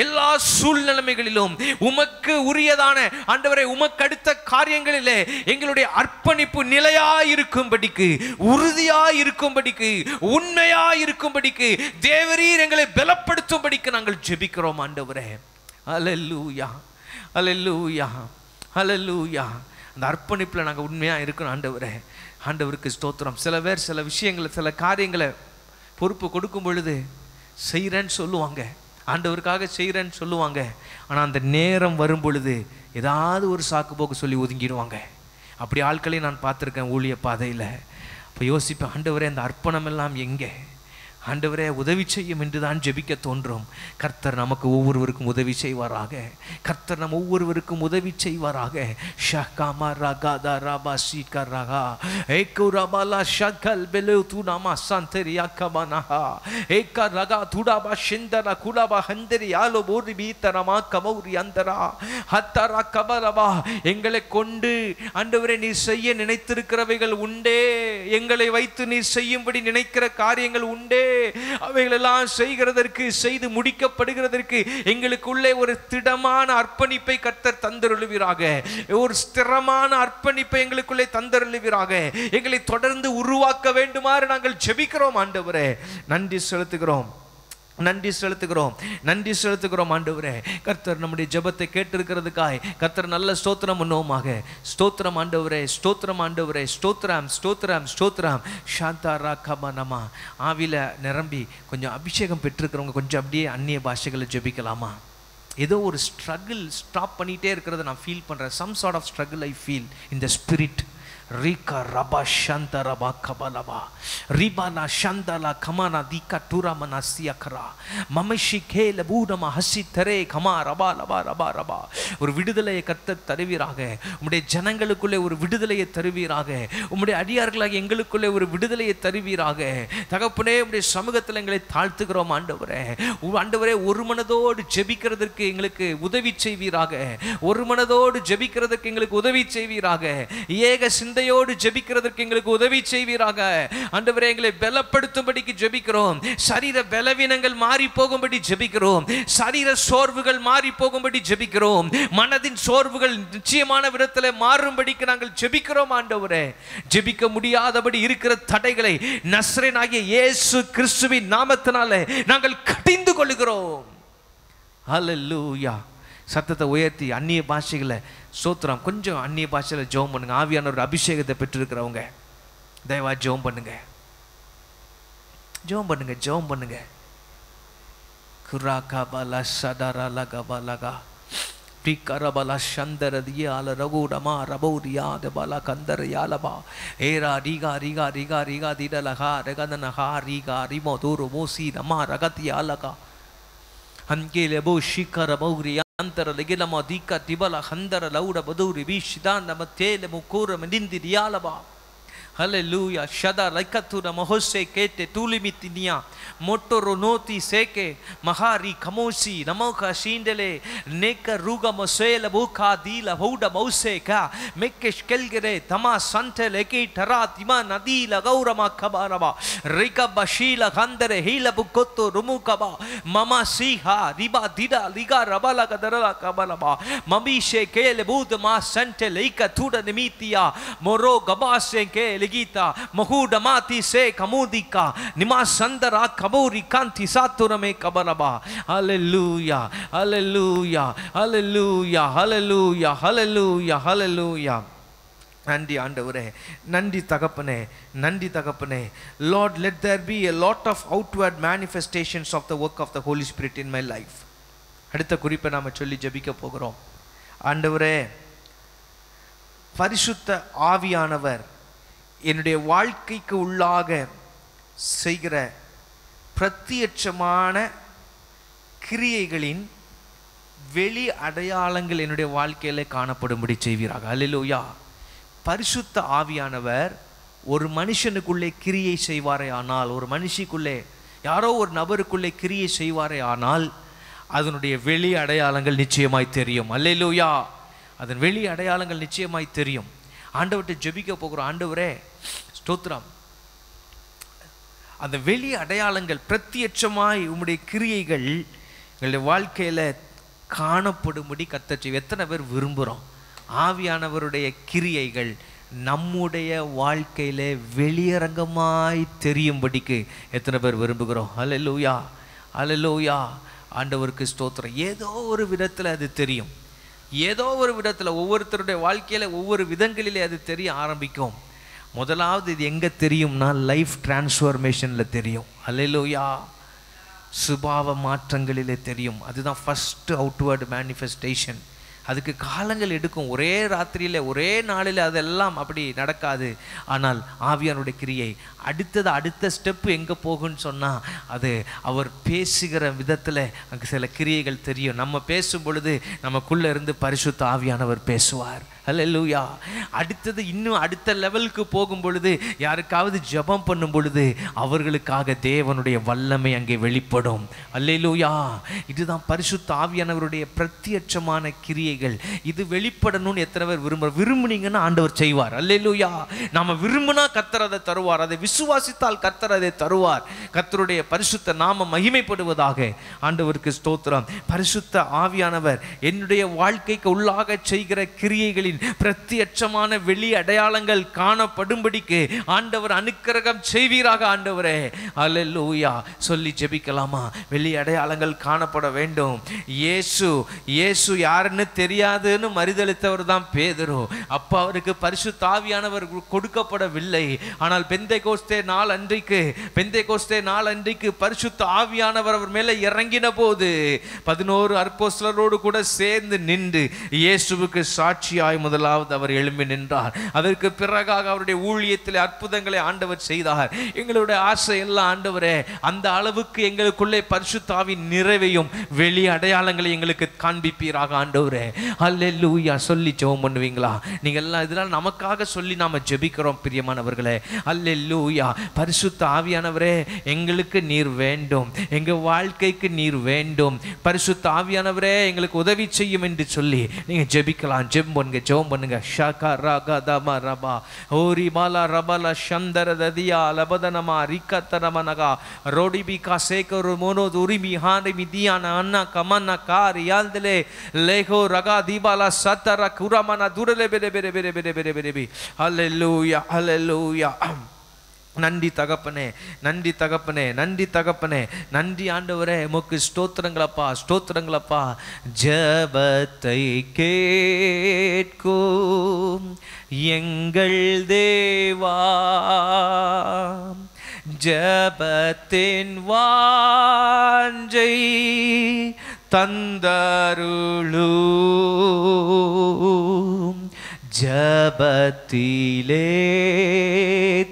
எல்லா சூழ்நிலைகளிலும் உமக்கு உரியதான ஆண்டவரே உமக்கு அடுத்த காரியங்களிலே எங்களுடைய அர்ப்பணிப்பு நிலையாயிருக்கும்படிக்கு, உறுதியாயிருக்கும்படிக்கு, உண்மையாயிருக்கும்படிக்கு தேவரீர் எங்களை பலப்படுத்தும்படிக்கு நாங்கள் ஜெபிக்கிறோம். ஆண்டவரே அல்லேலூயா, அல்லேலூயா, அல்லேலூயா. அந்த அர்ப்பணிப்பில் நாங்கள் உண்மையாக இருக்கணும். ஆண்டவரே, ஆண்டவருக்கு ஸ்தோத்திரம். சில பேர் சில விஷயங்களை சில காரியங்களை பொறுப்பு கொடுக்கும் பொழுது செய்கிறேன்னு சொல்லுவாங்க, ஆண்டவருக்காக செய்கிறேன்னு சொல்லுவாங்க. ஆனால் அந்த நேரம் வரும் பொழுது ஏதாவது ஒரு சாக்கு போக்கு சொல்லி ஒதுங்கிடுவாங்க. அப்படி ஆட்களையும் நான் பார்த்துருக்கேன் ஊழிய பாதையில். இப்போ யோசிப்பேன், ஆண்டவரே அந்த அர்ப்பணம் எல்லாம் எங்கே? ஆண்டவரே உதவி செய்யும் என்று தான் ஜெபிக்க தோன்றும். கர்த்தர் நமக்கு ஒவ்வொருவருக்கும் உதவி செய்வாராக. கர்த்தர் நம் ஒவ்வொருவருக்கும் உதவி செய்வாராக. ஷகாமா ரகாதா ராபா சீகா ரகா ஏகோ ரபாலா ஷகல் பெலு துனாமா சந்தரியா கபனஹா ஏகா ரகா துடாபா ஷிந்தரா குடாபா ஹந்தரி ஆலோ போரி பீதரமா கமௌரி அந்தரா ஹத்தரா கபரபா. எங்களை கொண்டு ஆண்டவரே நீர் செய்ய நினைத்திருக்கிறவைகள் உண்டே, எங்களை வைத்து நீர் செய்யும்படி நினைக்கிற காரியங்கள் உண்டே. அவைகளெல்லாம் செய்கிறதற்கு, செய்து முடிக்கப்படுகிறதற்கு எங்களுக்குள்ளே ஒரு திடமான அர்ப்பணிப்பை கர்த்தர் தந்தருளுவீராக. ஒரு ஸ்திரமான அர்ப்பணிப்பை எங்களுக்குள்ளே தந்தருளுவீராக. எங்களை தொடர்ந்து உருவாக்க வேண்டுமாறு நாங்கள் ஜெபிக்கிறோம் ஆண்டவரே. நன்றி செலுத்துகிறோம், நன்றி செலுத்துகிறோம், நன்றி செலுத்துகிறோம் ஆண்டவரே. கர்த்தர் நம்முடைய ஜெபத்தை கேட்டிருக்கிறதுக்காய் கர்த்தர் நல்ல ஸ்தோத்திரம் பண்ணுவோமாக. ஸ்தோத்திரம் ஆண்டவரே, ஸ்தோத்திரம் ஆண்டவரே, ஸ்தோத்திரம் ஸ்தோத்திரம் ஸ்தோத்திரம். சாந்தாரா கமனமா. ஆவில நிரம்பி கொஞ்சம் அபிஷேகம் பெற்றிருக்கிறவங்க கொஞ்சம் அப்படியே அந்நிய பாஷைகளை ஜெபிக்கலாமா? ஏதோ ஒரு ஸ்ட்ரகிள் ஸ்டாப் பண்ணிகிட்டே இருக்கிறத நான் ஃபீல் பண்ணுறேன். Some sort of struggle I feel in the spirit. Rika raba shanta raba kabalaba ribana shandala kamana dika turamana siakara mamashi kele budama hasitare kama raba raba raba raba. ஒரு விடுதலையை கர்த்தர் தருவீராக. உம்முடைய ஜனங்களுக்குள்ளே ஒரு விடுதலையை தருவீராக. உம்முடைய அடியார்களாக எங்களுக்குள்ளே ஒரு விடுதலையை தருவீராக. தகப்பனே, உம்முடைய சமூகத்தில் எங்களை தாழ்த்துகிறோம் ஆண்டவரே. ஆண்டவரே, ஒரு மனதோடு ஜெபிக்கிறதற்கு எங்களுக்கு உதவி செய்வீராக. ஒரு மனதோடு ஜெபிக்கிறதற்கு எங்களுக்கு உதவி செய்வீராக. ஏக சிந்தையோடு ஜெபிக்கிறதற்கு எங்களுக்கு உதவி செய்வீராக. ஆண்டவரே, எங்களை பலப்படுத்தும்படிக்கு ஜெபிக்கிறோம். சரீர பலவீனங்கள் மாறி போகும்படி ஜெபிக்கிறோம். சரீர சோர்வுகள் மாறி போகும்படி ஜெபிக்கிறோம். மனதின் சோர்வுகள் நிச்சயமான விதத்தில் மாறும்படிக்கு நாங்கள் ஜெபிக்கிறோம் ஆண்டவரே. ஜெபிக்க முடியாதபடி இருக்கிற தடைகளை நஸ்ரேனாகிய இயேசு கிறிஸ்துவின் நாமத்தினாலே நாங்கள் கடிந்து கொள்கிறோம். ஹல்லேலூயா. சத்தத்தை உயர்த்தி அந்நிய பாஷைகளை ஸ்தோத்திரம். கொஞ்சம் அந்நிய பாஷையில் ஜெபம் பண்ணுங்க. ஆவியான ஒரு அபிஷேகத்தை பெற்றிருக்கிறவங்க தயவா ஜெபம் பண்ணுங்க, ஜெபம் பண்ணுங்க, ஜெபம் பண்ணுங்க. குரா கபலா சதரா லகபலகா பிகரபலா சந்தரதியால ரகுடமா ரபௌரியாத பல கந்தரயாலபா ஏரா ரிகா ரிகா ரிகா ரிகா திடலகா ரகதனகா ரிகா ரிமோ தூரு மூசி நமா ரகத்தியாலகா ஹன்கேல போ ஷிகர பௌரியா ಅಂತರ ಲಗಿಲಮ ದೀಕ ತಿಬಲ ಹಂದರ ಲೌಡ Bhaduri ವಿಶಿದಾನ ಮತ್ತೇಲೆ ಮುಕೂರ ಮಿಂದಿರಿಯಾಲಬ. Hallelujah. Shada Raikatura Mahose Kete Tulimitia Motoro Noti Seke Mahari Kamosi Namoka Shindele Neka Ruga Mosela Buka Dila Hoda Moseka Mekesh Kelgere Tama Sante Leki Taratima Nadila Gaurama Kabaraba Rika Bashila Handere Hila Bukoto Rumukaba Mama Siha Riba Dida Liga Rabala Kadarala Kabalaba Mamishe Kele Budama Sante Leka Tuda Nimitia Moro Gabase Kele Geetha ಮಹೂಡ ಮಾತಿ ಸೇ ಕಮೂದಿಕ ನಿಮಾ ಸಂದರ ಕಬೂರಿ ಕಾಂತಿ ಸಾತುರಮೆ ಕಬರಬ. Hallelujah, hallelujah, hallelujah, hallelujah, hallelujah, hallelujah. நன்றி ஆண்டவரே, நன்றி தகப்பனே, நன்றி தகப்பனே. Lord, let there be a lot of outward manifestations of the work of the Holy Spirit in my life. அடுத்த குறிப்பை நாம சொல்லி ஜெபிக்க போகிறோம். ஆண்டவரே, பரிசுத்த ஆவியானவர் என்னுடைய வாழ்க்கைக்கு உள்ளாக செய்கிற பிரத்யட்சமான கிரியைகளின் வெளி அடையாளங்கள் என்னுடைய வாழ்க்கையில காணப்படும்படி செய்வீராக. அல்லேலூயா. பரிசுத்த ஆவியானவர் ஒரு மனுஷனுக்குள்ளே கிரியை செய்வாரே ஆனால், ஒரு மனுஷிக்குள்ளே யாரோ ஒரு நபருக்குள்ளே கிரியை செய்வாரே ஆனால் அதனுடைய வெளி அடையாளங்கள் நிச்சயமாய் தெரியும். அல்லேலூயா. அதன் வெளி அடையாளங்கள் நிச்சயமாய் தெரியும். ஆண்டவர்கிட்ட ஜெபிக்க போகிறோம். ஆண்டவரே ஸ்தோத்திரம், அந்த வெளி அடையாளங்கள் பிரத்யட்சமாய் உம்முடைய கிரியைகள் எங்களுடைய வாழ்க்கையில் காணப்படும்படி கர்த்தர் செய்ய. எத்தனை பேர் விரும்புகிறோம் ஆவியானவருடைய கிரியைகள் நம்முடைய வாழ்க்கையில் வெளியரங்கமாய் தெரியும்படிக்கு? எத்தனை பேர் விரும்புகிறோம்? அல்லேலூயா, அல்லேலூயா. ஆண்டவருக்கு ஸ்தோத்திரம். ஏதோ ஒரு விதத்தில் அது தெரியும். ஏதோ ஒரு விதத்தில் ஒவ்வொருத்தருடைய வாழ்க்கையில் ஒவ்வொரு விதங்களிலே அது தெரிய ஆரம்பிக்கும். முதலாவது இது எங்கே தெரியும்னா லைஃப் டிரான்ஸ்ஃபர்மேஷனில் தெரியும். அல்லேலூயா. சுபாவ மாற்றங்களிலே தெரியும். அதுதான் ஃபஸ்ட்டு அவுட்வர்டு மேனிஃபெஸ்டேஷன். அதுக்கு காலங்கள் எடுக்கும். ஒரே ராத்திரியில் ஒரே நாளில் அதெல்லாம் அப்படி நடக்காது. ஆனால் ஆவியானுடைய கிரியை அடுத்த ஸ்டெப்பு எங்கே போகுன்னு சொன்னால் அது அவர் பேசுகிற விதத்தில் அங்கே சில கிரியைகள் தெரியும். நம்ம பேசும் பொழுது நமக்குள்ளே இருந்து பரிசுத்த ஆவியானவர் பேசுவார். அல்லேலூயா. அடுத்தது இன்னும் அடுத்த லெவலுக்கு போகும் பொழுது, யாருக்காவது ஜெபம் பண்ணும் பொழுது அவர்களுக்காக தேவனுடைய வல்லமை அங்கே வெளிப்படும். அல்லேலூயா. இதுதான் பரிசுத்த ஆவியானவருடைய பிரத்யட்சமான கிரியைகள். கிரியைகள் இது வெளிப்படணும்னு எத்தனை பேர் விரும்புனீங்கன்னா ஆண்டவர் செய்வார். அல்லேலூயா. நம்ம விரும்பினா கர்த்தர் அதை தருவார். அதை விசுவாசித்தால் கர்த்தர் அதை தருவார். கர்த்தருடைய பரிசுத்த நாம மகிமைப்படுவதாக. ஆண்டவருக்கு ஸ்தோத்திரம். பரிசுத்த ஆவியானவர் என்னுடைய வாழ்க்கைக்கு உள்ளாக செய்கிற கிரியைகளின் பிரத்யட்சமான வெளி அடையாளங்கள் காணப்படும்படிக்கு ஆண்டவர் அனுக்கிரகம் செய்வீராக ஆண்டவரே. அல்லேலூயா. சொல்லி ஜெபிக்கலாமா? வெளி அடையாளங்கள் காணப்பட வேண்டும். இயேசு யாருன்னு தெரியாதுன்னு மறுதலித்தவர் தான் பேதுரு. அப்ப அவருக்கு பரிசுத்த ஆவியானவர் கொடுக்கப்படவில்லை. ஆனால் பெந்தேகோஸ்தே நாள் அன்றைக்கு பரிசுத்த ஆவியானவர் அவர் மேல இறங்கின போது 11 அப்போஸ்தலரோடு கூட சேர்ந்து நின்று இயேசுவுக்கு சாட்சியாய் முதலாவது அவர் எழும்பி நின்றார். அதற்கு பிறகாக அவருடைய ஊழியத்தில் அற்புதங்களை ஆண்டவர் செய்தார். எங்களுடைய ஆசை எல்லாம் ஆண்டவரே, அந்த அளவுக்கு எங்களுக்குள்ளே பரிசுத்த ஆவியின் நிறைவையும் வெளி அடையாளங்களை எங்களுக்கு காண்பிப்பீராக ஆண்டவரே. அல்லேலூயா. சொல்லி ஜெபம் பண்ணுவீங்களா? நீங்க எல்லாம் இதெல்லாம் நமக்காக சொல்லி நாம ஜெபிக்கிறோம் பிரியமானவர்களே. அல்லேலூயா. பரிசுத்த ஆவியானவரே, எங்களுக்கு நீர் வேண்டும், எங்க வாழ்க்கைக்கு நீர் வேண்டும். பரிசுத்த ஆவியானவரே, எங்களுக்கு உதவி செய்யும் என்று சொல்லி நீங்க ஜெபிக்கலாம். ஜெபம் பண்ணுங்க. ஷகா ரகா தமா ரபா ஓரி பாலா ரபலா சந்தர ததியா லபதனமா ரிக்கத்தனமனகா ரோடிபிகா சேகரு மோனோ துரிமி ஹாரி மிதியானா அண்ணா கமன்னா கார் யால்தலே லேகோ ரகா தீபாலா சத்தர குரமனா துரலே பெரே பெரே பெரே பெரே பெரே பெரே பெரே. அல்லேலூயா. அல்லேலூயா. நன்றி தகப்பனே, நன்றி தகப்பனே, நன்றி தகப்பனே, நன்றி ஆண்டவரே. உமக்கு ஸ்தோத்திரங்களப்பா, ஸ்தோத்திரங்களப்பா. ஜெபத்தை கேட்கும் எங்கள் தேவா, ஜெபத்தின் வாஞ்சை தந்தருளும், ஜபத்திலே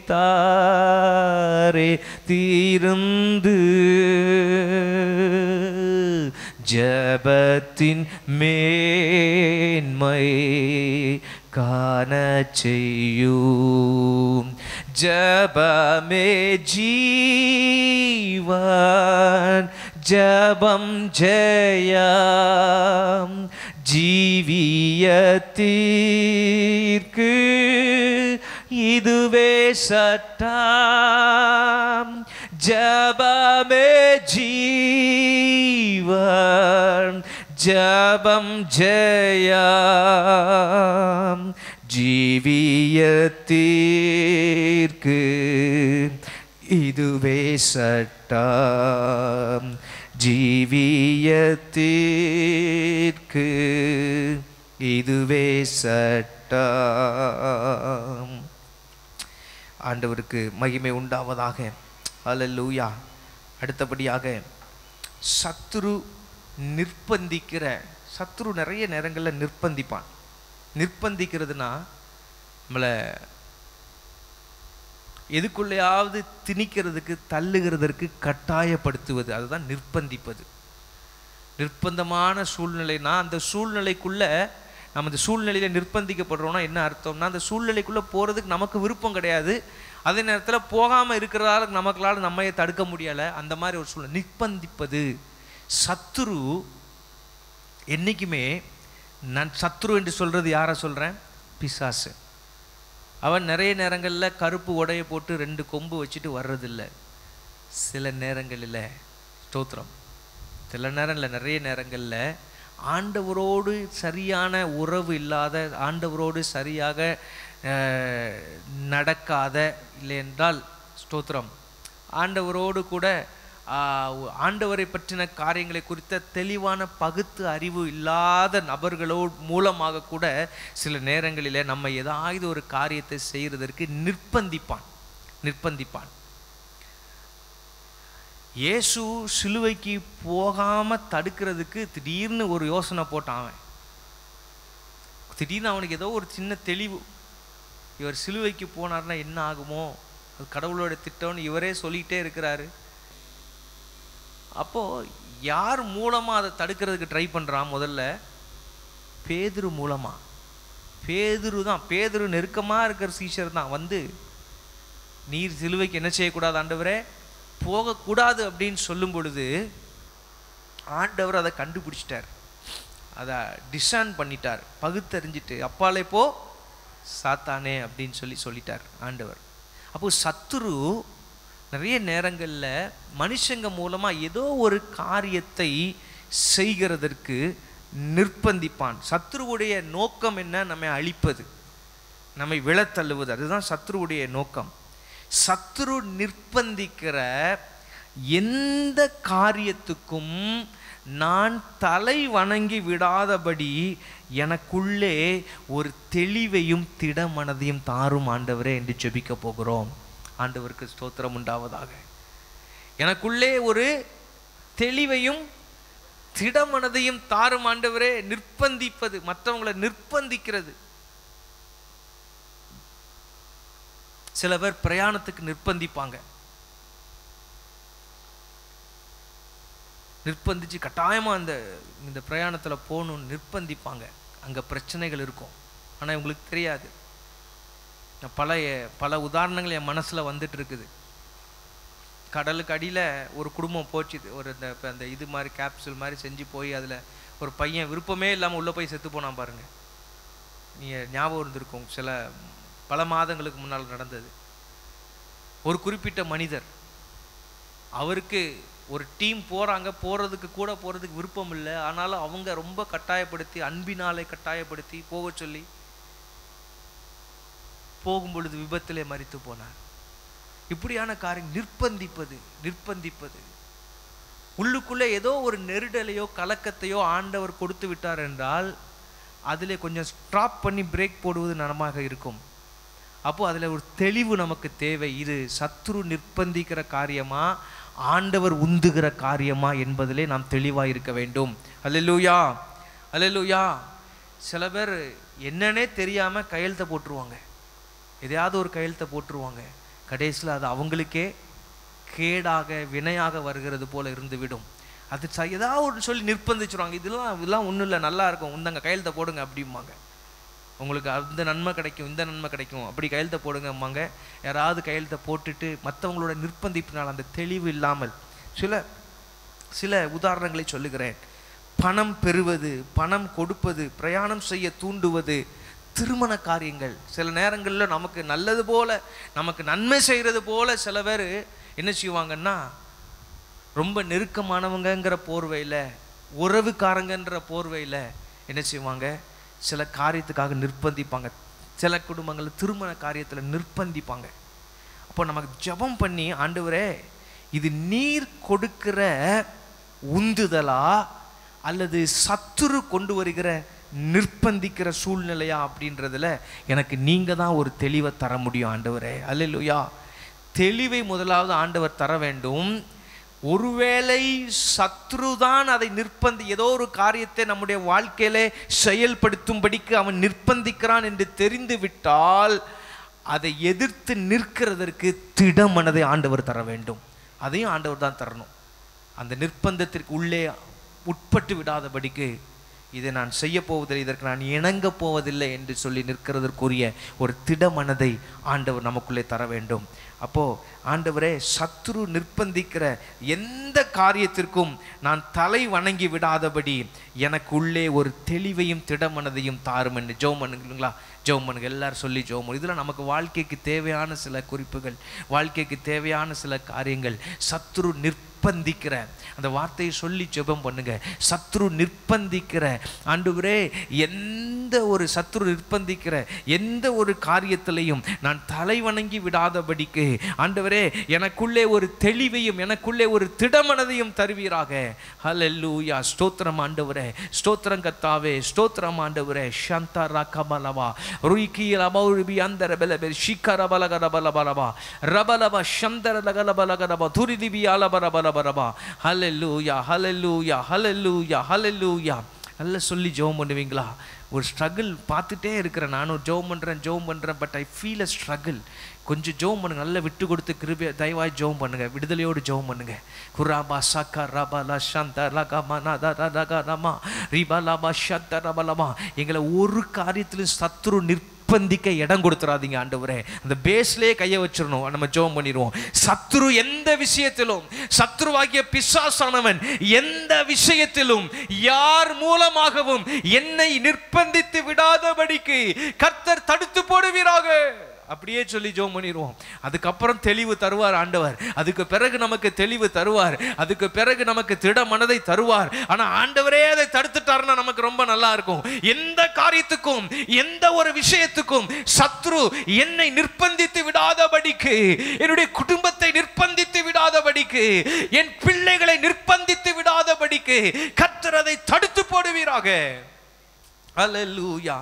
தாரே தீருந்து ஜபத்தின் மேன்மை காண செய்யும். ஜபமே ஜீவன், ஜபம் ஜெயம், ஜீவியத்திற்கு இதுவே சட்டம். ஜபமே ஜீவன், ஜபம் ஜெயம், ஜீவியத்திற்கு இதுவே சட்டம். ஜீவியத்திற்கு இதுவே சட்டம். ஆண்டவருக்கு மகிமை உண்டாவதாக. அல்லேலூயா. அடுத்தபடியாக சத்துரு நிறைய நேரங்களில் நிர்பந்திப்பான். நிர்பந்திக்கிறதுனா நம்மளை எதுக்குள்ளையாவது திணிக்கிறதுக்கு, தள்ளுகிறதற்கு கட்டாயப்படுத்துவது, அதுதான் நிர்பந்திப்பது. நிர்பந்தமான சூழ்நிலைனா அந்த சூழ்நிலைக்குள்ள நம்ம இந்த சூழ்நிலையில நிர்பந்திக்கப்படுறோம்னா என்ன அர்த்தம்னா, அந்த சூழ்நிலைக்குள்ள போறதுக்கு நமக்கு விருப்பம் கிடையாது, அதே நேரத்தில் போகாமல் இருக்கிறதால நமக்களால் நம்மையை தடுக்க முடியலை. அந்த மாதிரி ஒரு சூழ்நிலை நிர்பந்திப்பது. சத்துரு என்றைக்குமே, நான் சத்துரு என்று சொல்றது யாரை சொல்றேன்? பிசாசு. அவன் நிறைய நேரங்களில் கருப்பு உடைய போட்டு 2 கொம்பு வச்சுட்டு வர்றதில்லை. சில நேரங்களில் ஸ்தோத்திரம், சில நேரம் இல்லை, நிறைய நேரங்களில் ஆண்டவரோடு சரியான உறவு இல்லாத, ஆண்டவரோடு சரியாக நடக்காத, இல்லை என்றால் ஸ்தோத்திரம் ஆண்டவரோடு கூட ஆண்டவரை பற்றின காரியங்களை குறித்த தெளிவான பகுத்து அறிவு இல்லாத நபர்களோடு மூலமாக கூட சில நேரங்களில் நம்ம ஏதாவது ஒரு காரியத்தை செய்கிறதற்கு நிர்பந்திப்பான். இயேசு சிலுவைக்கு போகாமல் தடுக்கிறதுக்கு திடீர்னு ஒரு யோசனை போட்டான். அவன் திடீர்னு அவனுக்கு ஏதோ ஒரு சின்ன தெளிவு, இவர் சிலுவைக்கு போனார்னா என்ன ஆகுமோ, அது கடவுளோட திட்டம்னு இவரே சொல்லிகிட்டே இருக்கிறாரு. அப்போது யார் மூலமாக அதை தடுக்கிறதுக்கு ட்ரை பண்ணுறான்? முதல்ல பேதுரு மூலமாக. பேதுரு நெருக்கமாக இருக்கிற சீஷர் தான் வந்து, நீர் சிலுவைக்கு என்ன செய்யக்கூடாது ஆண்டவரே, போகக்கூடாது அப்படின்னு சொல்லும் பொழுது ஆண்டவர் அதை கண்டுபிடிச்சிட்டார். அதை டிசைன் பண்ணிட்டார், பகுத்தறிஞ்சிட்டு அப்பாலே போ சாத்தானே அப்படின்னு சொல்லிட்டார் ஆண்டவர். அப்போ சத்துரு நிறைய நேரங்களில் மனுஷங்க மூலமாக ஏதோ ஒரு காரியத்தை செய்கிறதற்கு நிர்பந்திப்பான். சத்துருவுடைய நோக்கம் என்ன? நம்மை அழிப்பது, நம்மை விழத்தள்ளுவது. அதுதான் சத்துருவுடைய நோக்கம். சத்துரு நிர்பந்திக்கிற எந்த காரியத்துக்கும் நான் தலை வணங்கி விடாதபடி எனக்குள்ளே ஒரு தெளிவையும் திடமனதையும் தாரும் ஆண்டவரே என்று ஜெபிக்க போகிறோம். ஆண்டவருக்கு ஸ்தோத்திரம் உண்டாவதாக. எனக்குள்ளே ஒரு தெளிவையும் திடமனதையும் தாரும் ஆண்டவரே. நிர்பந்திப்பது, மற்றவங்களை நிர்பந்திக்கிறது. சில பேர் பிரயாணத்துக்கு நிர்பந்திப்பாங்க, நிர்பந்திச்சு கட்டாயமாக இந்த பிரயாணத்தில் போகணும்னு நிர்பந்திப்பாங்க. அங்கே பிரச்சனைகள் இருக்கும், ஆனால் இவங்களுக்கு தெரியாது. பல உதாரணங்கள் என் மனசில் வந்துட்டு இருக்குது. கடலுக்கு அடியில் ஒரு குடும்பம் போச்சுது. ஒரு அந்த இது மாதிரி கேப்சூல் மாதிரி செஞ்சு போய் அதில் ஒரு பையன் விருப்பமே இல்லாமல் உள்ளே போய் செத்து போனான் பாருங்கள். நீங்கள் ஞாபகம் இருந்திருக்கும், பல மாதங்களுக்கு முன்னால் நடந்தது. ஒரு குறிப்பிட்ட மனிதர், அவருக்கு ஒரு டீம் போகிறதுக்கு விருப்பம் இல்லை. ஆனாலும் அவங்க ரொம்ப கட்டாயப்படுத்தி, அன்பினாலே கட்டாயப்படுத்தி போக சொல்லி போகும் பொழுது விபத்திலே மரித்து போனார். இப்படியான காரியம் நிர்பந்திப்பது. உள்ளுக்குள்ளே ஏதோ ஒரு நெருடலையோ கலக்கத்தையோ ஆண்டவர் கொடுத்து விட்டார் என்றால் அதிலே கொஞ்சம் ஸ்டாப் பண்ணி பிரேக் போடுவது நலமாக இருக்கும். அப்போது அதில் ஒரு தெளிவு நமக்கு தேவை. இது சத்துரு நிர்பந்திக்கிற காரியமா, ஆண்டவர் உந்துகிற காரியமா என்பதிலே நாம் தெளிவாக இருக்க வேண்டும். அல்லேலூயா, அல்லேலூயா. சில பேர் என்னன்னே தெரியாமல் கையெழுத்தை போட்டுருவாங்க, எதையாவது ஒரு கையெழுத்தை போட்டுருவாங்க. கடைசியில் அது அவங்களுக்கே கேடாக வினையாக வருகிறது போல இருந்துவிடும். அது ஏதாவது ஒன்று சொல்லி நிர்பந்திச்சுருவாங்க. இதெல்லாம் ஒன்றும் இல்லை, நல்லா இருக்கும், உந்தங்க கையெழுத்தை போடுங்க அப்படிம்பாங்க. உங்களுக்கு அந்த நன்மை கிடைக்கும், இந்த நன்மை கிடைக்கும், அப்படி கையெழுத்தை போடுங்கம்பாங்க. யாராவது கையெழுத்தை போட்டுட்டு மற்றவங்களோட நிர்பந்திப்பினால் அந்த தெளிவு இல்லாமல் சில உதாரணங்களை சொல்லுகிறேன். பணம் பெறுவது, பணம் கொடுப்பது, பிரயாணம் செய்ய தூண்டுவது, திருமண காரியங்கள். சில நேரங்களில் நமக்கு நல்லது போல, நமக்கு நன்மை செய்கிறது போல சில பேர் என்ன செய்வாங்கன்னா, ரொம்ப நெருக்கமானவங்கிற போர்வையில், உறவுக்காரங்கன்ற போர்வையில் என்ன செய்வாங்க, சில காரியத்துக்காக நிர்பந்திப்பாங்க. சில குடும்பங்கள் திருமண காரியத்தில் நிர்பந்திப்பாங்க. அப்போ நமக்கு ஜெபம் பண்ணி, ஆண்டவரே இது நீர் கொடுக்கிற உந்துதலா அல்லது சத்துரு கொண்டு வருகிற நிர்பந்திக்கிற சூழ்நிலையா அப்படின்றதுல எனக்கு நீங்கள் தான் ஒரு தெளிவை தர முடியும் ஆண்டவரே. அல்லேலூயா. தெளிவை முதலாவது ஆண்டவர் தர வேண்டும். ஒருவேளை சத்ருதான் அதை ஏதோ ஒரு காரியத்தை நம்முடைய வாழ்க்கையிலே செயல்படுத்தும்படிக்கு அவன் நிர்பந்திக்கிறான் என்று தெரிந்து விட்டால் அதை எதிர்த்து நிற்கிறதற்கு திடமனதை ஆண்டவர் தர வேண்டும். அதையும் ஆண்டவர் தான் தரணும். அந்த நிர்பந்தத்திற்கு உள்ளே உட்பட்டு விடாதபடிக்கு, இதை நான் செய்ய போவதில்லை, இதற்கு நான் இணங்க போவதில்லை என்று சொல்லி நிற்கிறதற்குரிய ஒரு திடமனதை ஆண்டவர் நமக்குள்ளே தர வேண்டும். அப்போது ஆண்டவரே, சத்ரு நிர்பந்திக்கிற எந்த காரியத்திற்கும் நான் தலை வணங்கி விடாதபடி எனக்கு உள்ளே ஒரு தெளிவையும் திடமனதையும் தாரும் என்று ஜெபம் பண்ணுங்களா? ஜெபம் பண்ணுங்க, எல்லாரும் சொல்லி ஜெபம் பண்ணு. இதில் நமக்கு வாழ்க்கைக்கு தேவையான சில குறிப்புகள், வாழ்க்கைக்கு தேவையான சில காரியங்கள். சத்ரு நிர்பந்திக்கிற அந்த வார்த்தையை சொல்லி ஜெபம் பண்ணுங்க. சத்ரு நிர்பந்திக்கிற, ஆண்டவரே எந்த ஒரு சத்ரு நிர்பந்திக்கிற எந்த ஒரு காரியத்திலையும் நான் தலை வணங்கி விடாதபடிக்கு ஆண்டவரே எனக்குள்ளே ஒரு தெளிவையும் எனக்குள்ளே ஒரு திடமனதையும் தருவீராக. ஹல்லேலூயா. ஸ்தோத்திரம் ஆண்டவரே, ஸ்தோத்திரம் கர்த்தாவே, ஸ்தோத்திரம் ஆண்டவரே. ஷந்தா ரகபலவா ருயிகி ரபௌரிபி அந்தர பலபெ ஷிகரபலகரபலபலபா ரபலபா ஷந்தரலகலபலகரபா துரிதிபி அலபரபலபரபா. ஹல்லேலூயா, ஹல்லேலூயா, ஹல்லேலூயா, ஹல்லேலூயா. நல்லா சொல்லி ஜெபம் பண்ணுவீங்களா? ஒரு ஸ்ட்ரகிள் பார்த்துட்டே இருக்கிறேன், நானும் ஜெபம் பண்ணுறேன், but I feel a struggle. கொஞ்சம் ஜெபம் பண்ணுங்க, நல்லா விட்டு கொடுத்து கிருபை தயவாய் ஜெபம் பண்ணுங்க, விடுதலையோடு ஜெபம் பண்ணுங்க. குராபா சக்கா ரபலா சந்த ரகமனா ரகரமா ரிபலபா ஷத்த ரபலமா. எங்களை ஒரு காரியத்திலும் சத்ரு நிர்பந்திக்க இடம் கொடுத்துறாதீங்க ஆண்டவரே. அந்த பேஸ்லேயே கையை வச்சிடணும். நம்ம ஜெபம் பண்ணிடுவோம். சத்ரு எந்த விஷயத்திலும், சத்ருவாகிய பிசாசானவன் எந்த விஷயத்திலும் யார் மூலமாகவும் என்னை நிர்பந்தித்து விடாதபடிக்கு கர்த்தர் தடுத்து போடுவீராக. அப்படியே சொல்லி ஜெபம் பண்ணிடுவோம். அதுக்கப்புறம் தெளிவு தருவார் ஆண்டவர். அதுக்கு பிறகு நமக்கு தெளிவு தருவார். அதுக்கு பிறகு நமக்கு திட மனதை தருவார். ஆனா ஆண்டவரே அதை தடுத்துட்டாருன்னா நமக்கு ரொம்ப நல்லா இருக்கும். எந்த காரியத்துக்கும், எந்த ஒரு விஷயத்துக்கும் சத்ரு என்னை நிர்பந்தித்து விடாதபடிக்கு, என்னுடைய குடும்பத்தை நிர்பந்தித்து விடாதபடிக்கு, என் பிள்ளைகளை நிர்பந்தித்து விடாதபடிக்கு கர்த்தர் அதை தடுத்து போடுவீராக. அல்லேலூயா.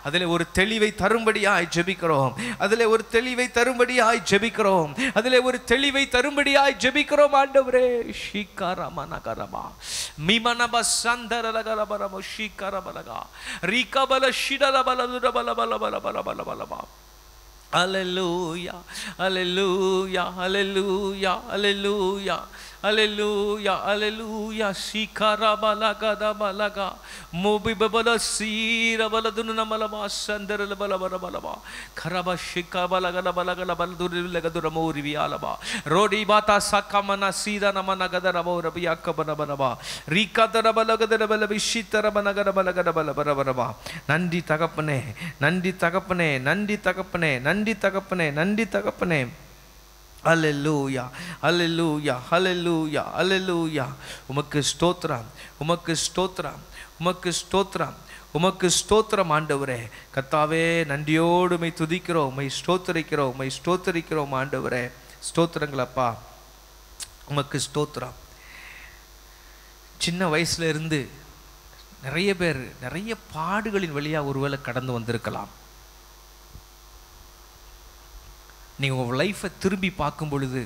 அதில் ஒரு தெளிவை தரும்படியாய் ஜெபிக்கிறோம். அதில் ஒரு தெளிவை தரும்படியாய் ஜெபிக்கிறோம். அதில் ஒரு தெளிவை தரும்படியாய் ஜெபிக்கிறோம் ஆண்டவரே. ஷீகாரமனகரமா மிமனப சந்தரலகரபரம ஷீகாரபலகா ரீகபல ஷிடலபலதுரபலபலபலபலபலபலபா. அல்லேலூயா, அல்லேலூயா, அல்லேலூயா, அல்லேலூயா, அல்லேலூயா, அல்லேலூயா. ஷீகாரபலகதபலகா மோபிபபல சீரபலதுனமலமா சந்தரலபலபலபலபா கரப ஷிகபலகலபலகலபலதுரமோரிவியாலபா ரோடிபாதா சக்கமன சீதனமனகதரமோ ரபியாக்கபனபனபா ரீகதரபலகதரபலவிஷித்தரபனகதபலகதபலபலபலபா. நன்றி தகப்பனே, நன்றி தகப்பனே, நன்றி தகப்பனே, நன்றி தகப்பனே, நன்றி தகப்பனே. அல்லேலூயா, அல்லேலூயா, அல்லேலூயா, அல்லேலூயா. உமக்கு ஸ்தோத்திரம், உமக்கு ஸ்தோத்திரம், உமக்கு ஸ்தோத்திரம், உமக்கு ஸ்தோத்திரம் ஆண்டவரே. கர்த்தாவே நன்றியோடு உம்மை துதிக்கிறோம், உம்மை ஸ்தோத்திரிக்கிறோம், உம்மை ஸ்தோத்திரிக்கிறோம் ஆண்டவரே. ஸ்தோத்திரங்களப்பா, உமக்கு ஸ்தோத்திரம். சின்ன வயசுல இருந்து நிறைய பேர் நிறைய பாடுகளின் வழியாக ஒருவேளை கடந்து வந்திருக்கலாம். நீங்கள் உங்கள் லைஃப்பை திரும்பி பார்க்கும் பொழுது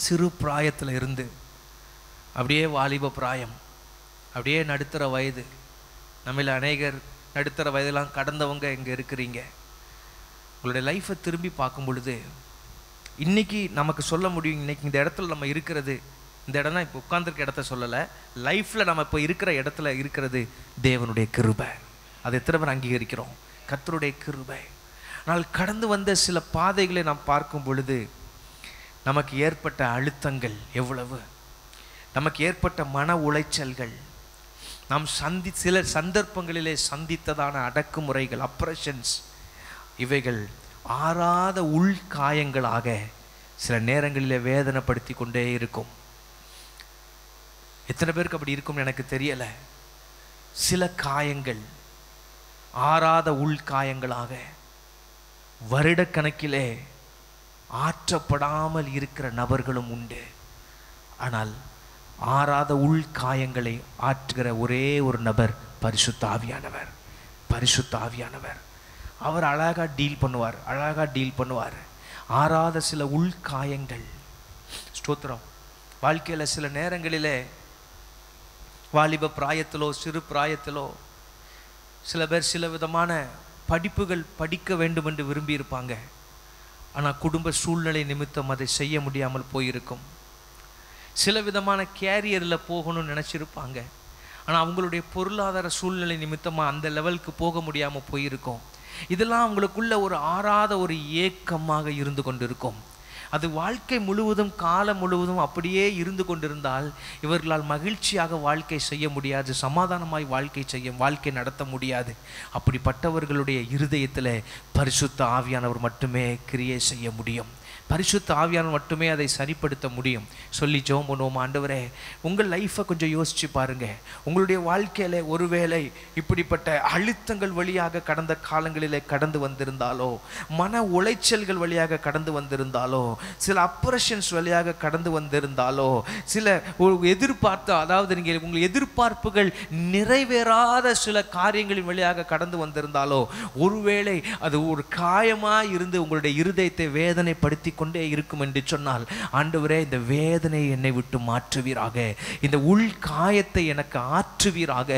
சிறு பிராயத்தில் இருந்து அப்படியே வாலிப பிராயம், அப்படியே நடுத்தர வயது, நம்மள அநேகர் நடுத்தர வயதெல்லாம் கடந்தவங்க இங்கே இருக்கிறீங்க. உங்களுடைய லைஃப்பை திரும்பி பார்க்கும் பொழுது இன்றைக்கி நமக்கு சொல்ல முடியும், இன்றைக்கி இந்த இடத்துல நம்ம இருக்கிறது, இந்த இடம்னா இப்போ உட்காந்துருக்க இடத்த சொல்லலை, லைஃப்பில் நம்ம இப்போ இருக்கிற இடத்துல இருக்கிறது தேவனுடைய கிருபை. அதை எத்தனை பேர் அங்கீகரிக்கிறோம்? கர்த்தருடைய கிருபை. ஆனால் கடந்து வந்த சில பாதைகளை நாம் பார்க்கும் பொழுது நமக்கு ஏற்பட்ட அழுத்தங்கள் எவ்வளவு, நமக்கு ஏற்பட்ட மன உளைச்சல்கள், நாம் சில சந்தர்ப்பங்களிலே சந்தித்ததான அடக்குமுறைகள், அப்ரஷன்ஸ், இவைகள் ஆறாத உள்காயங்களாக சில நேரங்களிலே வேதனைப்படுத்தி கொண்டே இருக்கும். எத்தனை பேருக்கு அப்படி இருக்கும்னு எனக்கு தெரியலை. சில காயங்கள் ஆறாத உள்காயங்களாக வருடக்கணக்கிலே ஆற்றப்படாமல் இருக்கிற நபர்களும் உண்டு. ஆனால் ஆறாத உள்காயங்களை ஆற்றுகிற ஒரே ஒரு நபர் பரிசுத்த ஆவியானவர். பரிசுத்த ஆவியானவர் அவர் அழகாக டீல் பண்ணுவார், அழகாக டீல் பண்ணுவார். ஆறாத சில உள்காயங்கள். ஸ்தோத்திரம். வாழ்க்கையில் சில நேரங்களிலே வாலிப பிராயத்திலோ சிறு பிராயத்திலோ சில பேர் சில விதமான படிப்புகள் படிக்க வேண்டும் என்று விரும்பியிருப்பாங்க. ஆனால் குடும்ப சூழ்நிலை நிமித்தம் அதை செய்ய முடியாமல் போயிருக்கும். சில விதமான கேரியரில் போகணும்னு நினச்சிருப்பாங்க. ஆனால் அவங்களுடைய பொருளாதார சூழ்நிலை நிமித்தமாக அந்த லெவலுக்கு போக முடியாமல் போயிருக்கும். இதெல்லாம் அவங்களுக்குள்ள ஒரு ஆறாத ஒரு ஏக்கமாக இருந்து கொண்டிருக்கும். அது வாழ்க்கை முழுவதும், காலம் முழுவதும் அப்படியே இருந்து கொண்டிருந்தால் இவர்களால் மகிழ்ச்சியாக வாழ்க்கை செய்ய முடியாது, சமாதானமாய் வாழ்க்கை நடத்த முடியாது. அப்படிப்பட்டவர்களுடைய இருதயத்தில் பரிசுத்த ஆவியானவர் மட்டுமே கிரியை செய்ய முடியும். பரிசுத்த ஆவியானவர் மட்டுமே அதை சரிப்படுத்த முடியும். சொல்லி ஜெபம் பண்ணுவோம். ஆண்டவரே, உங்கள் லைஃப்பை கொஞ்சம் யோசிச்சு பாருங்கள். உங்களுடைய வாழ்க்கையில் ஒருவேளை இப்படிப்பட்ட அழுத்தங்கள் வழியாக கடந்த காலங்களிலே கடந்து வந்திருந்தாலோ, மன உளைச்சல்கள் வழியாக கடந்து வந்திருந்தாலோ, சில அப்ரஷன்ஸ் வழியாக கடந்து வந்திருந்தாலோ, சில எதிர்பார்த்த, அதாவது நீங்கள் உங்கள் எதிர்பார்ப்புகள் நிறைவேறாத சில காரியங்களின் வழியாக கடந்து வந்திருந்தாலோ, ஒருவேளை அது ஒரு காயமாக இருந்து உங்களுடைய இருதயத்தை வேதனைப்படுத்தி கொண்டே இருக்கும் என்று சொன்னால், ஆண்டவரே இந்த வேதனை என்னை விட்டு மாற்றுவீராக, இந்த உள் காயத்தை எனக்கு ஆற்றுவீராக.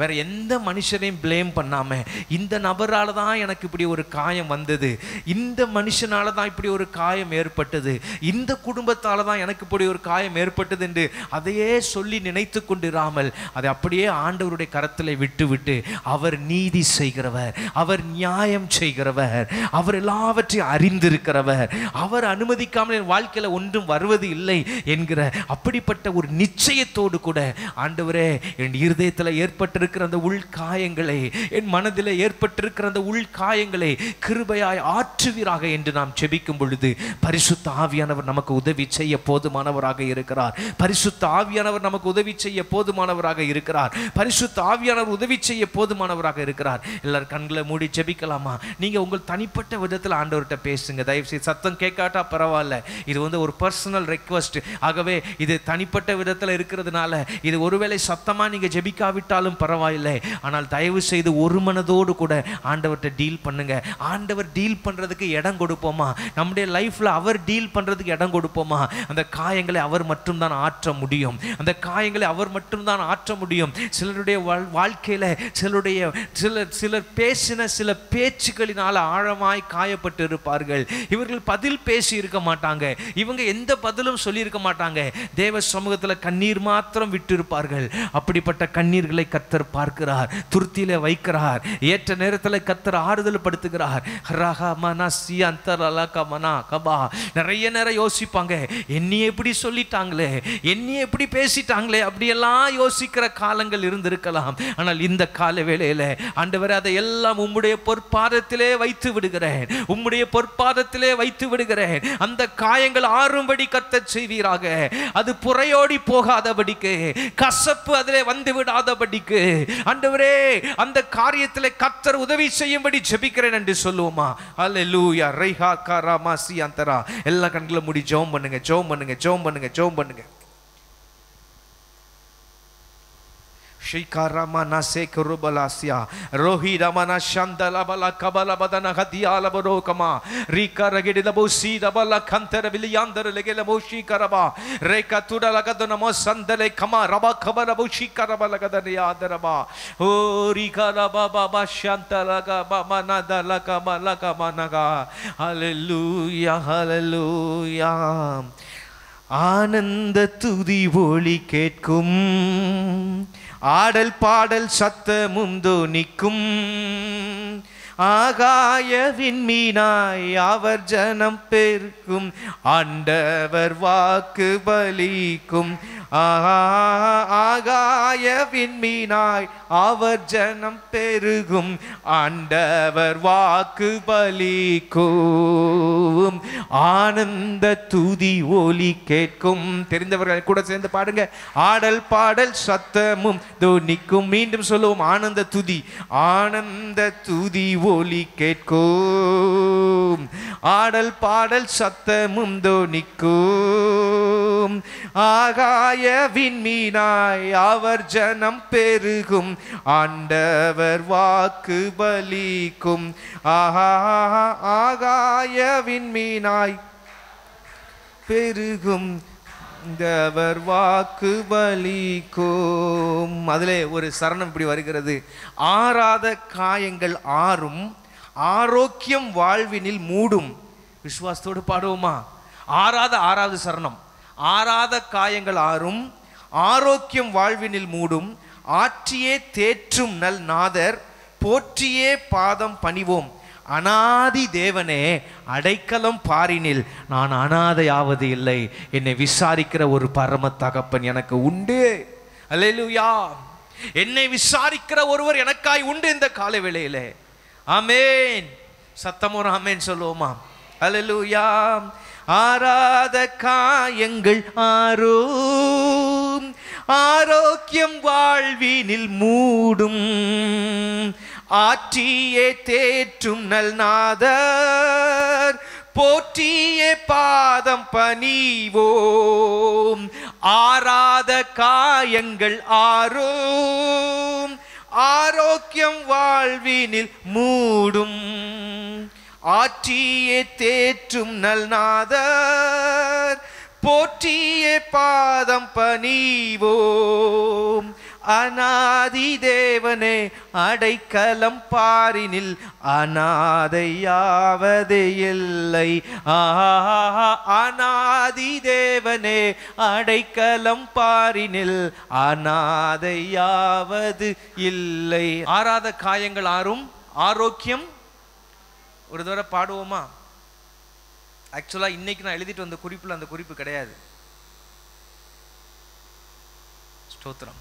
வேற எந்த மனுஷனையும் பிளேம் பண்ணாம, இந்த நபரால தான் எனக்கு இப்படி ஒரு காயம் வந்தது, இந்த மனுஷனால தான் இப்படி ஒரு காயம் ஏற்பட்டது, இந்த குடும்பத்தால தான் எனக்கு இப்படி ஒரு காயம் ஏற்பட்டது என்று அதையே சொல்லி நினைத்து கொண்டிராமல் அதை அப்படியே ஆண்டவருடைய கரத்தில் விட்டு அவர் நீதி செய்கிறவர், அவர் நியாயம் செய்கிறவர், அவர் எல்லாவற்றையும் அறிந்திருக்கிறவர், அவர் அனுமதிக்காமல் என் வாழ்க்கையில் ஒன்றும் வருவது இல்லை என்கிற அப்படிப்பட்ட ஒரு நிச்சயத்தோடு கூட, ஆண்டவரே என் இருதயத்தில் ஏற்பட்டிருக்கிற அந்த உள் காயங்களை, என் மனதில் ஏற்பட்டிருக்கிற அந்த உள் காயங்களை கிருபையாய் ஆற்றுவீராக என்று நாம் ஜெபிக்கும் பொழுது பரிசுத்த ஆவியானவர் நமக்கு உதவி செய்ய போதுமானவராக இருக்கிறார். பரிசுத்த ஆவியானவர் நமக்கு உதவி செய்ய போதுமானவராக இருக்கிறார். பரிசுத்த ஆவியானவர் உதவி செய்ய போதுமானவராக இருக்கிறார். எல்லாரும் கண்களை மூடி ஜெபிக்கலாமா? நீங்க உங்கள் தனிப்பட்ட விதத்தில் ஆண்டவர்கிட்ட பேசுங்க. தயவு செய்து சத்தம் கேட்காட்டா பரவாயில்ல, இது ஒரு பர்சனல் ரெக்வஸ்ட். ஆகவே இது தனிப்பட்ட விதத்தில் இருக்கிறதுனால இது ஒருவேளை சத்தமா நீங்க ஜெபிக்காவிட்டாலும் பரவாயில்லை. ஆனால் தயவு செய்து ஒரு மனதோடு கூட ஆண்டவர்கிட்ட டீல் பண்ணுங்க. ஆண்டவர் டீல் பண்றதுக்கு இடம் கொடுப்போமா? நம்முடைய லைஃப்ல அவர் டீல் பண்றதுக்கு இடம் கொடுப்போமா? அந்த காயங்களை அவர் மட்டும்தான் ஆற்ற முடியும். அந்த காயங்களை அவர் மட்டும்தான் ஆற்ற முடியும். சிலருடைய வாழ்க்கையில சிலர் பேசின சில பேச்சுக்களினால ஆழமாய் காயப்பட்டு இருப்பார்கள். இவர்கள் பதில் பேசி இருக்க மாட்டாங்க, இவங்க எந்த பதிலும் சொல்லி இருக்க மாட்டாங்க. தேவ சமூகத்தில் கண்ணீர் மாத்திரம் விட்டு இருப்பார்கள். அப்படிப்பட்ட கண்ணீர்களை கர்த்தர் பார்க்கிறார், துருத்தியில வைக்கிறார். ஏற்ற நேரத்தில் கர்த்தர் ஆறுதல் படுத்துகிறார். நிறைய நேரம் யோசிப்பாங்க, என்னையே எப்படி சொல்லிட்டாங்களே, என்னையே எப்படி பேசிட்டாங்களே, அப்படியெல்லாம் யோசிக்கிற காலங்கள் இருந்திருக்கலாம். ஆனால் இந்த கால வேளையில ஆண்டவரே அதை எல்லாம் உம்முடைய பொற்பாதத்திலே வைத்து விடுகிறேன், உம்முடைய பொற்பாதத்திலே வைத்து விடுகிறேன். அந்த காயங்கள் ஆறும்படி கர்த்தர் செய்வீராக. அது புறையோடி போகாதபடிக்கு, கசப்பு அதிலே வந்து விடாதபடிக்கு ஆண்டவரே அந்த காரியத்திலே கர்த்தர் உதவி செய்யும்படி ஜெபிக்கிறேன் என்று சொல்லுவோமா? அல்லேலூயா. ரைஹா கராமாசி அந்தரா. எல்லா கண்களை மூடி ஜெபம் பண்ணுங்க, ஜெபம் பண்ணுங்க, ஜெபம் பண்ணுங்க, ஜெபம் பண்ணுங்க. Shikaramana sekurubalasia rohidamana shandala bala kabala badana hadiala borokama rika ragedila bosida bala kantera biliandere legela boshi karaba reka tudala gadana mosandele kama raba kabara boshi karaba lagadani adaraba o rika raba baba shantala ga manada la kama la kama naga. Hallelujah, hallelujah. ஆனந்த துதி ஒலி கேட்கும், ஆடல் பாடல் சத்தமும் தொனிக்கும், ஆகாய விண்மீனாய் அவர் ஜனம் பெருக்கும், ஆண்டவர் வாக்கு பலிக்கும். ஆகாய விண்மீனாய் அவர் ஜனம் பெருகும், ஆண்டவர் வாக்கு பலிக்கும். ஆனந்த துதி ஒலி கேட்கும். தெரிந்தவர்கள் கூட சேர்ந்து பாடுங்க. ஆடல் பாடல் சத்தமும் தொனிக்கும். மீண்டும் சொல்லுவோம். ஆனந்த துதி, ஆனந்த துதி ஒலி கேட்கும், ஆடல் பாடல் சத்தமும் தொனிக்கும், ஆகாய விண்மீனாய் அவர் ஜனம் பெருகும், ஆண்டவர் வாக்கு பலிக்கும். ஆகாய விண்மீனாய் பெருகும், ஆண்டவர் வாக்கு பலிக்கும். அதிலே ஒரு சரணம் இப்படி வருகிறது. ஆறாத காயங்கள் ஆறும், ஆரோக்கியம் வாழ்வினில் மூடும். விசுவாசத்தோடு பாடுவோமா? ஆறாவது சரணம். ஆறாத காயங்கள் ஆறும், ஆரோக்கியம் வாழ்வினில் மூடும், ஆற்றியே தேற்றும் நல் நாதர், போற்றியே பாதம் பணிவோம். அநாதி தேவனே அடைக்கலம் பாரினில் நான் அநாதையாவது இல்லை, என்னை விசாரிக்கிற ஒரு பரம தகப்பன் எனக்கு உண்டு. அல்லேலூயா. என்னை விசாரிக்கிற ஒருவர் எனக்காய் உண்டு இந்த கால வேளையிலே. ஆமேன். சத்தமோர் ஆமேன் சொல்லுவோமா? அல்லேலூயா. ஆறாத காயங்கள் ஆறும், ஆரோக்கியம் வாழ்வினில் மூடும், ஆற்றியே தேற்றும் நல் நாதர், போற்றியே பாதம் பணிவோம். ஆறாத காயங்கள் ஆறும், ஆரோக்கியம் வாழ்வினில் மூடும், ஆற்றியே தேற்றும் நல்நாதர் போற்றியே பாதம் பணிவோம். அநாதி தேவனே அடைக்கலம் பாரினில் அநாதையாவதே இல்லை. அநாதி தேவனே அடைக்கலம் பாரினில் அநாதையாவது இல்லை. ஆறாத காயங்கள் ஆறும் ஆரோக்கியம். ஒரு தடவை பாடுவோமா? ஆக்சுவலாக இன்னைக்கு நான் எழுதிட்டு வந்த குறிப்பில் அந்த குறிப்பு கிடையாது. ஸ்தோத்திரம்.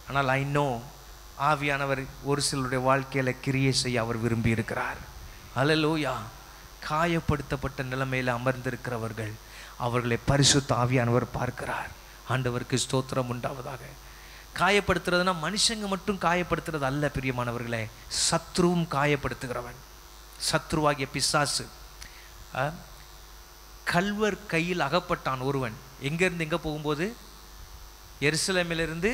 ஆனால் ஐ நோ ஆவியானவர் ஒரு சிலருடைய வாழ்க்கையில் கிரியை செய்ய அவர் விரும்பி இருக்கிறார். அல்லேலூயா. காயப்படுத்தப்பட்ட நிலைமையில் அமர்ந்திருக்கிறவர்கள் அவர்களை பரிசுத்த ஆவியானவர் பார்க்கிறார். ஆண்டவருக்கு ஸ்தோத்திரம் உண்டாவதாக. காயப்படுத்துறதுனா மனுஷங்க மட்டும் காயப்படுத்துறது அல்ல பிரியமானவர்களே, சத்ருவும் காயப்படுத்துகிறவன். சத்ருவாகிய பிசாசு. கல்வர் கையில் அகப்பட்டான் ஒருவன். எங்கேருந்து எங்கே போகும்போது? எருசலேமிலிருந்து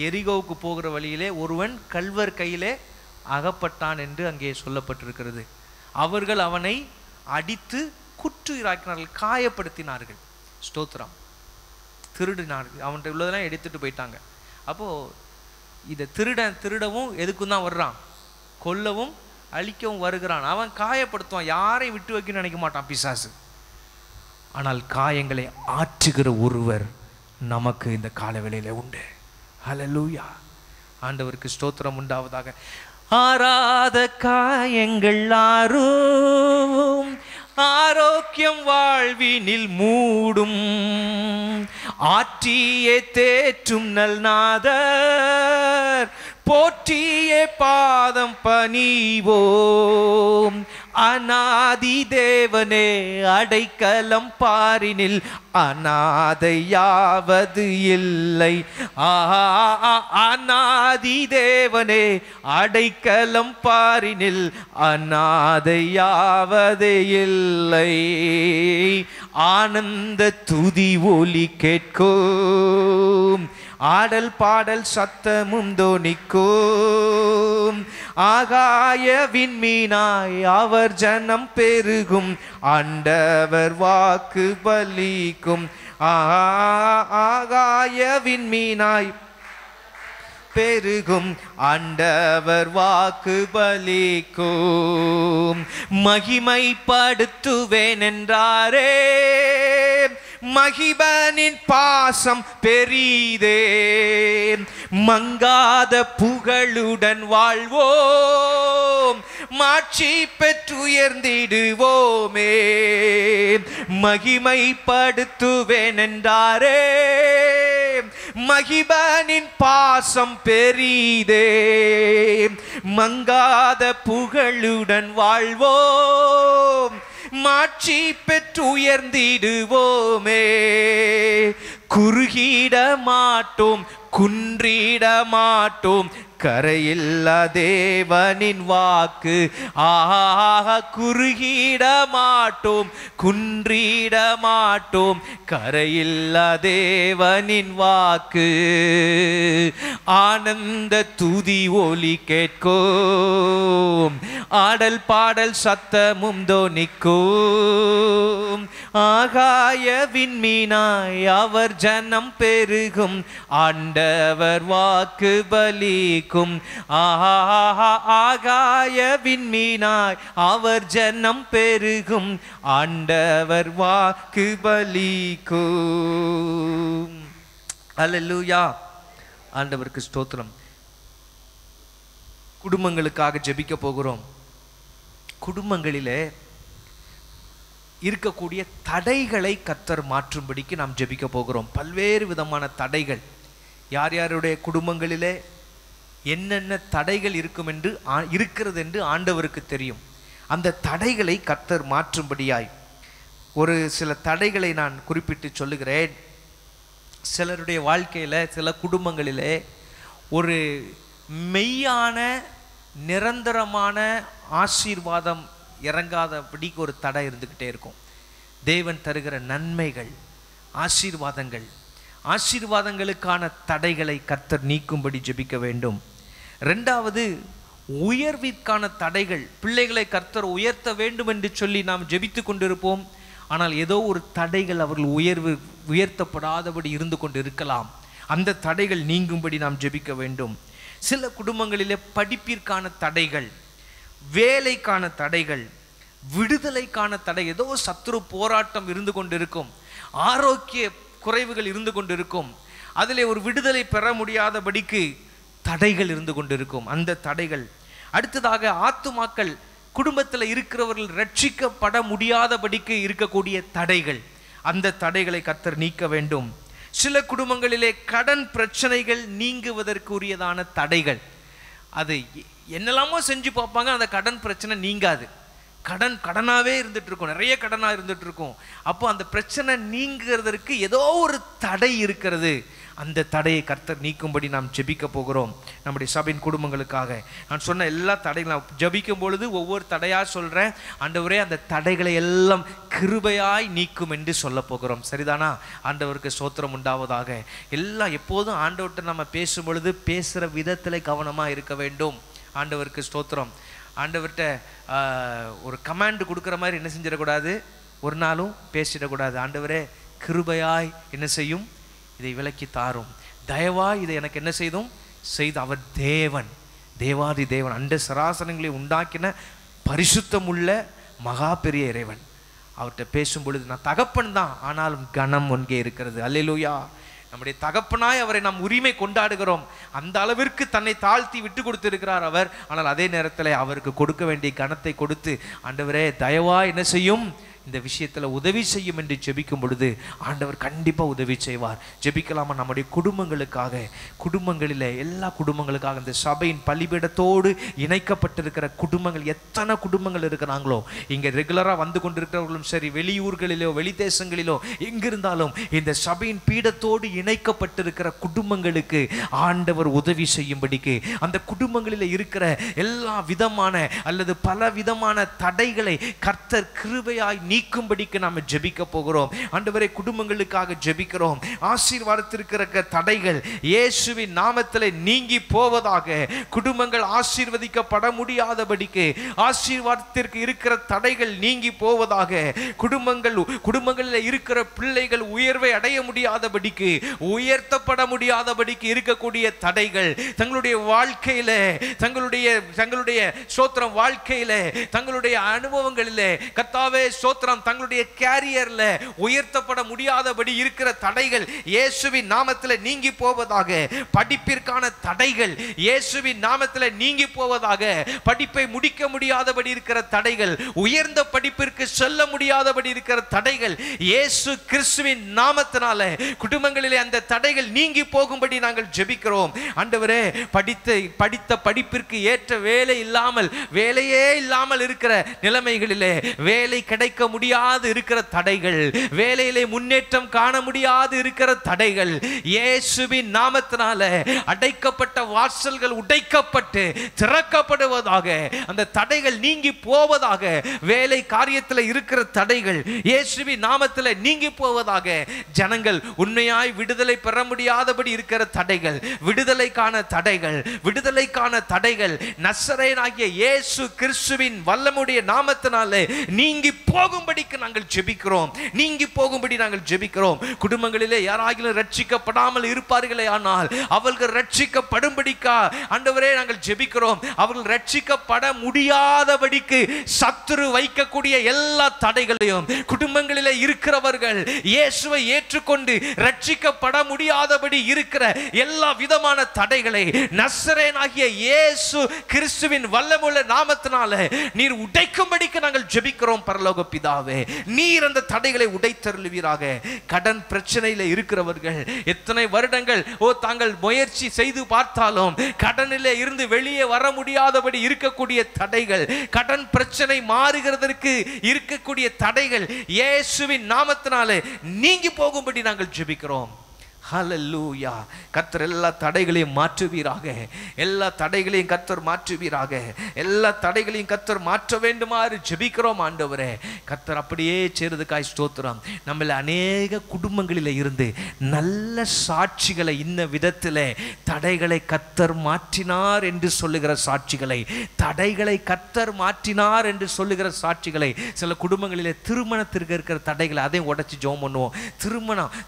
எரிகோவுக்கு போகிற வழியிலே ஒருவன் கல்வர் கையிலே அகப்பட்டான் என்று அங்கே சொல்லப்பட்டிருக்கிறது. அவர்கள் அவனை அடித்து குற்றுயிராக்கினார்கள், காயப்படுத்தினார்கள். ஸ்தோத்திரம். திருடினார்கள், அவன்கிட்ட உள்ளதெல்லாம் எடுத்துட்டு போயிட்டாங்க. அப்போது இதை திருடவும் எதுக்கும் தான் வர்றான், கொல்லவும் அழிக்கவும் வருகிறான். அவன் காயப்படுத்துவான், யாரையும் விட்டு வைக்கணும்னு நினைக்க மாட்டான் பிசாசு. ஆனால் காயங்களை ஆற்றுகிற ஒருவர் நமக்கு இந்த காலவேளையில் உண்டு. ஹல்லேலூயா. ஆண்டவருக்கு ஸ்தோத்திரம் உண்டாவதாக. ஆறாத காயங்கள் ஆறும் ஆரோக்கியம் வாழ்வினில் மூடும். ஆற்றியே தேற்றும் நல்நாதர் போற்றியே பாதம் பணிவோம். அநாதி தேவனே அடைக்கலம் பாரினில் அநாதையாவது இல்லை. அநாதி தேவனே அடைக்கலம் பாரினில் அநாதையாவது இல்லை. ஆனந்த துதி ஒலி கேட்கும், ஆடல் பாடல் சத்தமும் தோனிக்கும். ஆகாய விண்மீனாய் அவர் ஜனம் பெருகும், ஆண்டவர் வாக்கு பலிக்கும். ஆகாய விண்மீனாய் பெருகும், ஆண்டவர் வாக்கு பலிக்கும். மகிமைப்படுத்துவேன் என்றாரே, மகிபனின் பாசம் பெரிதே. மங்காத புகழுடன் வாழ்வோம், மாட்சி பெற்றுயர்ந்திடுவோமே. மகிமைப்படுத்துவேன் என்றாரே, மகிபனின் பாசம் பெரிதே. மங்காத புகழுடன் வாழ்வோம், மாட்சி பெற்று உயர்ந்திடுவோமே. குறுகிட மாட்டோம், குன்றிட மாட்டோம், கரையில்லா தேவனின் வாக்கு. குறுகிட மாட்டோம், குன்றிட மாட்டோம், கரையில்லா தேவனின் வாக்கு. ஆனந்த துதி ஒலி கேட்கும், ஆடல் பாடல் சத்தமும் தோனிக்கும். ஆகாய விண்மீனாய் அவர் ஜனம் பெருகும், ஆண்டவர் வாக்கு பலிக்கும். ஆகாய விண்மீனாய் அவர் ஜனம் பெருகும், ஆண்டவர் வாக்கு பலிக்கும். அல்லேலூயா. ஆண்டவருக்கு ஸ்தோத்திரம். குடும்பங்களுக்காக ஜெபிக்க போகிறோம். குடும்பங்களிலே இருக்கக்கூடிய தடைகளை கர்த்தர் மாற்றும்படிக்கு நாம் ஜெபிக்க போகிறோம். பல்வேறு விதமான தடைகள், யார் யாருடைய குடும்பங்களிலே என்னென்ன தடைகள் இருக்கிறது என்று ஆண்டவருக்கு தெரியும். அந்த தடைகளை கர்த்தர் மாற்றும்படியாய் ஒரு சில தடைகளை நான் குறிப்பிட்டு சொல்லுகிறேன். சிலருடைய வாழ்க்கையில், சில குடும்பங்களிலே ஒரு மெய்யான நிரந்தரமான ஆசீர்வாதம் இறங்காதபடிக்கு ஒரு தடை இருந்துக்கிட்டே இருக்கும். தேவன் தருகிற நன்மைகள், ஆசீர்வாதங்களுக்கான தடைகளை கர்த்தர் நீக்கும்படி ஜெபிக்க வேண்டும். ரெண்டாவது, உயர்விற்கான தடைகள். பிள்ளைகளை கர்த்தர் உயர்த்த வேண்டும் என்று சொல்லி நாம் ஜெபித்து கொண்டிருப்போம். ஆனால் ஏதோ ஒரு தடைகள் அவர்கள் உயர்த்தப்படாதபடி இருந்து கொண்டு இருக்கலாம். அந்த தடைகள் நீங்கும்படி நாம் ஜெபிக்க வேண்டும். சில குடும்பங்களிலே படிப்பிற்கான தடைகள், வேலைக்கான தடைகள், விடுதலைக்கான தடை, ஏதோ சத்துரு போராட்டம் இருந்து கொண்டிருக்கும், ஆரோக்கிய குறைவுகள் இருந்து கொண்டிருக்கும், அதிலே ஒரு விடுதலை பெற முடியாதபடிக்கு தடைகள் இருந்து கொண்டிருக்கும். அந்த தடைகள். அடுத்ததாக ஆத்துமாக்கள், குடும்பத்தில் இருக்கிறவர்கள் ரட்சிக்கப்பட முடியாதபடிக்கு இருக்கக்கூடிய தடைகள். அந்த தடைகளை கர்த்தர் நீக்க வேண்டும். சில குடும்பங்களிலே கடன் பிரச்சனைகள் நீங்குவதற்குரியதான தடைகள். அது என்னெல்லாமோ செஞ்சு பார்ப்பாங்க, அந்த கடன் பிரச்சனை நீங்காது. கடனாகவே இருந்துட்டு இருக்கும், நிறைய கடனாக இருந்துட்டு இருக்கும். அப்போ அந்த பிரச்சனை நீங்குறதற்கு ஏதோ ஒரு தடை இருக்கிறது. அந்த தடையை கர்த்தர் நீக்கும்படி நாம் ஜெபிக்க போகிறோம். நம்முடைய சபையின் குடும்பங்களுக்காக நான் சொன்ன எல்லா தடைகளும் நான் ஜெபிக்கும் பொழுது ஒவ்வொரு தடையாக சொல்கிறேன். ஆண்டவரே, அந்த தடைகளை எல்லாம் கிருபையாய் நீக்கும் என்று சொல்ல போகிறோம். சரிதானா? ஆண்டவருக்கு ஸ்தோத்திரம் உண்டாவதாக. எல்லாம் எப்போதும் ஆண்டவர்கிட்ட நம்ம பேசும் பொழுது பேசுகிற விதத்தில் கவனமாக இருக்க வேண்டும். ஆண்டவருக்கு ஸ்தோத்திரம். ஆண்டவர்கிட்ட ஒரு கமாண்ட் கொடுக்குற மாதிரி என்ன செஞ்சிடக்கூடாது, ஒரு நாளும் பேசிடக்கூடாது. ஆண்டவரே, கிருபையாய் என்ன செய்யும், இதை விலக்கி தாரும், தயவாய் இதை எனக்கு என்ன செய்து. அவர் தேவன், தேவாதி தேவன், அண்ட சராசரங்களை உண்டாக்கின பரிசுத்தம் உள்ள மகா பெரிய இறைவன். அவர்கிட்ட பேசும் பொழுது நான் தகப்பன் தான், ஆனாலும் கனம் ஒன்கே இருக்கிறது. அல்லேலூயா. நம்முடைய தகப்பனாய் அவரை நாம் உரிமை கொண்டாடுகிறோம். அந்த அளவிற்கு தன்னை தாழ்த்தி விட்டு கொடுத்திருக்கிறார் அவர். ஆனால் அதே நேரத்தில் அவருக்கு கொடுக்க வேண்டிய கனத்தை கொடுத்து, ஆண்டவரே தயவாய் என்ன செய்யும், இந்த விஷயத்தில் உதவி செய்யும் என்று ஜெபிக்கும் பொழுது ஆண்டவர் கண்டிப்பாக உதவி செய்வார். ஜெபிக்கலாமா? நம்முடைய குடும்பங்களுக்காக, குடும்பங்களில் எல்லா குடும்பங்களுக்காக, இந்த சபையின் பலிபீடத்தோடு இணைக்கப்பட்டிருக்கிற குடும்பங்கள், எத்தனை குடும்பங்கள் இருக்கிறாங்களோ, இங்கே ரெகுலராக வந்து கொண்டிருக்கிறவர்களும் சரி, வெளியூர்களிலோ வெளி தேசங்களிலோ எங்கிருந்தாலும் இந்த சபையின் பீடத்தோடு இணைக்கப்பட்டிருக்கிற குடும்பங்களுக்கு ஆண்டவர் உதவி செய்யும்படிக்கு, அந்த குடும்பங்களில் இருக்கிற எல்லா விதமான அல்லது பல விதமான தடைகளை கர்த்தர் கிருபையாய் நீக்கும்படிக்கு நாம் ஜெபிக்க போகிறோம். ஆண்டவரே, குடும்பங்களுக்காக ஜெபிக்கிறோம். ஆசீர்வாதத்திற்கிற தடைகள் இயேசுவின் நாமத்திலே நீங்கி போவதாக. குடும்பங்கள் ஆசீர்வதிக்கப்பட முடியாதபடிக்கு ஆசீர்வாதத்திற்கு இருக்கிற தடைகள் நீங்கி போவதாக. குடும்பங்களில் இருக்கிற பிள்ளைகள் உயர்வை அடைய முடியாதபடிக்கு, உயர்த்தப்பட முடியாதபடிக்கு இருக்கக்கூடிய தடைகள், தங்களுடைய வாழ்க்கையில, தங்களுடைய ஸ்தோத்திரம் வாழ்க்கையில, தங்களுடைய அனுபவங்களிலே கர்த்தாவே ஸ்தோத்திரம், தங்களுடைய கேரியர்ல உயர்த்தப்பட முடியாதபடி இருக்கிற தடைகள் இயேசுவின் நாமத்தில் நீங்கி போவதாக. படிப்பிற்கான தடைகள் இயேசுவின் நாமத்தில் நீங்கி போவதாக. படிப்பை முடிக்க முடியாதபடி இருக்கிற தடைகள், உயர்ந்த படிப்பிற்கு செல்ல முடியாதபடி இருக்கிற தடைகள் இயேசு கிறிஸ்துவின் நாமத்தினால குடும்பங்களிலே அந்த தடைகள் நீங்கி போகும்படி நாங்கள் ஜெபிக்கிறோம். ஆண்டவரே, படித்த படிப்பிற்கு ஏற்ற வேலையே இல்லாமல் இருக்கிற நிலைமைகளிலே வேலை கிடைக்க முடியாது இருக்கிற தடைகள், வேலையிலே முன்னேற்றம் காண முடியாது இருக்கிற தடைகள் இயேசுவின் நாமத்தினால அடைக்கப்பட்ட வாசல்கள் உடைக்கப்பட்டு திறக்கப்படுவதாக. அந்த தடைகள் நீங்கி போவதாக. வேலை காரியத்தில் இருக்கிற தடைகள் இயேசுவின் நாமத்தில் நீங்கி போவதாக. ஜனங்கள் உண்மையாய் விடுதலை பெற முடியாதபடி இருக்கிற தடைகள், விடுதலைக்கான தடைகள் நசரேயனாகிய இயேசு கிறிஸ்துவின் வல்லமுடைய நாமத்தினாலே நீங்கி போகும்படிக்கு நாங்கள் ஜெபிக்கிறோம். நீங்கி போகும்படி நாங்கள் ஜெபிக்கிறோம். குடும்பங்களிலே யாராகிலும் ரட்சிக்கப்படாமல் இருப்பார்களே, ஆனால் அவர்கள் ரட்சிக்கப்படும்படிக்கா ஆண்டவரே நாங்கள் ஜெபிக்கிறோம். அவர்கள் ரட்சிக்கப்பட முடியாதபடிக்கு சத்துரு வைக்கக்கூடிய எல்லா தடைகளையும், குடும்பங்களிலே இருக்கிறவர்கள் இயேசுவை ஏற்றுக்கொண்டு ரட்சிக்கப்பட முடியாதபடி இருக்கிற எல்லா விதமான தடைகளை நசரேயனாகிய இயேசு கிறிஸ்துவின் வல்லமுள்ள நாமத்தினாலே நீர் உடைக்கும்படிக்கு நாங்கள் ஜெபிக்கிறோம். பரலோக பிதாவே, நீர் அந்த தடைகளை உடைத்தருளுவீராக. கடன் பிரச்சனையில் இருக்கிறவர்கள் எத்தனை வருடங்கள் தாங்கள் முயற்சி செய்து பார்த்தாலும் கடனிலே இருந்து வெளியே வர முடியாதபடி இருக்கக்கூடிய தடைகள், கடன் பிரச்சனை மாறுகிறதற்கு இருக்கக்கூடிய தடைகள் இயேசுவின் நாமத்தினாலே நீங்கி போகும்படி நாங்கள் ஜெபிக்கிறோம். ஹல்லேலூயா. கர்த்தர் எல்லா தடைகளையும் மாற்றுவீராக. எல்லா தடைகளையும் கர்த்தர் மாற்றுவீராக. எல்லா தடைகளையும் கர்த்தர் மாற்ற வேண்டுமாறு ஜெபிக்கிறோம் ஆண்டவரே. கர்த்தர் அப்படியே செய்றதுக்காய் ஸ்தோத்திரம். நம்மள அநேக குடும்பங்களில் இருந்து நல்ல சாட்சிகளை இந்த விதத்தில் தடைகளை கர்த்தர் மாற்றினார் என்று சொல்லுகிற சாட்சிகளை, தடைகளை கர்த்தர் மாற்றினார் என்று சொல்லுகிற சாட்சிகளை, சில குடும்பங்களிலே திருமணத்திற்கு இருக்கிற தடைகளை அதையும் உடைச்சி ஜெபம் பண்ணுவோம்.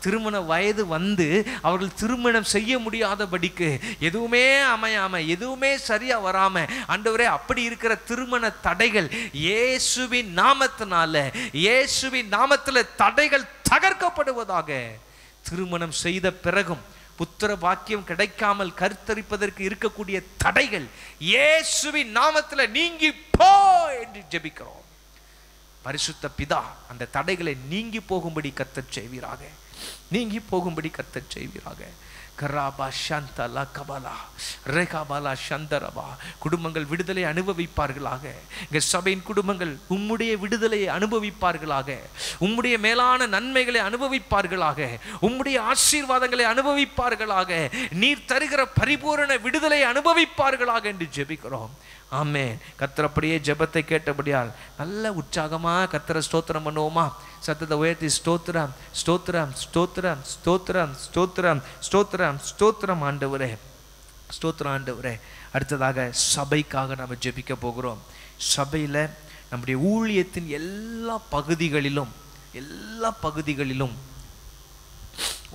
திருமண வயது வந்து அவர்கள் திருமணம் செய்ய முடியாதபடிக்கு எதுவுமே அமையாம எதுவுமே சரியா வராம ஆண்டவரே அப்படி இருக்கிற திருமண தடைகள் இயேசுவின் நாமத்தினால, இயேசுவின் நாமத்திலே தடைகள் தகர்க்கப்படுவதாக. திருமணம் செய்த பிறகும் புத்திர பாக்கியம் கிடைக்காமல் கருத்தரிப்பதற்கு இருக்கக்கூடிய தடைகள் இயேசுவின் நாமத்தில் நீங்கி போ என்று ஜெபிக்கிறோம். பரிசுத்த பிதா அந்த தடைகளை நீங்கி போகும்படி கர்த்தர் செய்வீராக. நீங்கி போகும்படி கர்த்தர் செய்வீராக. கராபா சந்தலா கபலா ரேகாபாலா சந்தரபா. குடும்பங்கள் விடுதலை அனுபவிப்பார்களாக. இங்க சபையின் குடும்பங்கள் உம்முடைய விடுதலையை அனுபவிப்பார்களாக. உம்முடைய மேலான நன்மைகளை அனுபவிப்பார்களாக. உம்முடைய ஆசீர்வாதங்களை அனுபவிப்பார்களாக. நீர் தருகிற பரிபூரண விடுதலையை அனுபவிப்பார்களாக என்று ஜெபிக்கிறோம். ஆமென். கர்த்தர் அப்படியே ஜெபத்தை கேட்டபடியால் நல்ல உற்சாகமா கர்த்தரை ஸ்தோத்திரம் பண்ணுவோமா? சத்தத்தை உயர்த்தி ஸ்தோத்திரம் ஸ்தோத்திரம் ஸ்தோத்திரம் ஸ்தோத்திரம் ஸ்தோத்திரம் ஸ்தோத்திரம் ஸ்தோத்திரம் ஆண்டவரே, ஸ்தோத்திரம் ஆண்டவரே. அடுத்ததாக சபைக்காக நம்ம ஜெபிக்க போகிறோம். சபையில் நம்முடைய ஊழியத்தின் எல்லா பகுதிகளிலும்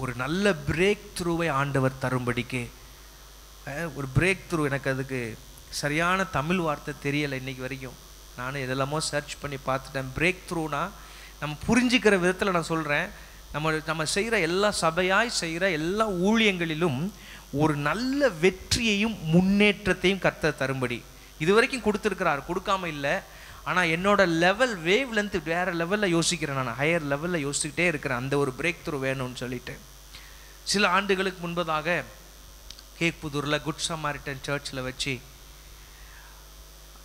ஒரு நல்ல பிரேக் த்ரூவை ஆண்டவர் தரும்படிக்கு ஒரு பிரேக் த்ரூ. எனக்கு அதுக்கு சரியான தமிழ் வார்த்தை தெரியலை இன்னைக்கு வரைக்கும். நானும் எதெல்லாமோ சர்ச் பண்ணி பார்த்துட்டேன். பிரேக் த்ரூனா நம்ம புரிஞ்சுக்கிற விதத்தில் நான் சொல்கிறேன். நம்ம செய்கிற எல்லா சபையாய் செய்கிற எல்லா ஊழியங்களிலும் ஒரு நல்ல வெற்றியையும் முன்னேற்றத்தையும் கர்த்தர் தரும்படி இது வரைக்கும் கொடுத்துருக்கிறார், கொடுக்காம இல்லை. ஆனால் என்னோட லெவல் வேவ் லென்த் வேறு லெவலில் யோசிக்கிறேன். நான் ஹையர் லெவலில் யோசிச்சுக்கிட்டே இருக்கிறேன். அந்த ஒரு பிரேக் த்ரூ வேணும்னு சொல்லிட்டு சில ஆண்டுகளுக்கு முன்பதாக கேக்புதூரில் குட் சமாரிட்டன் சர்ச்சில் வச்சு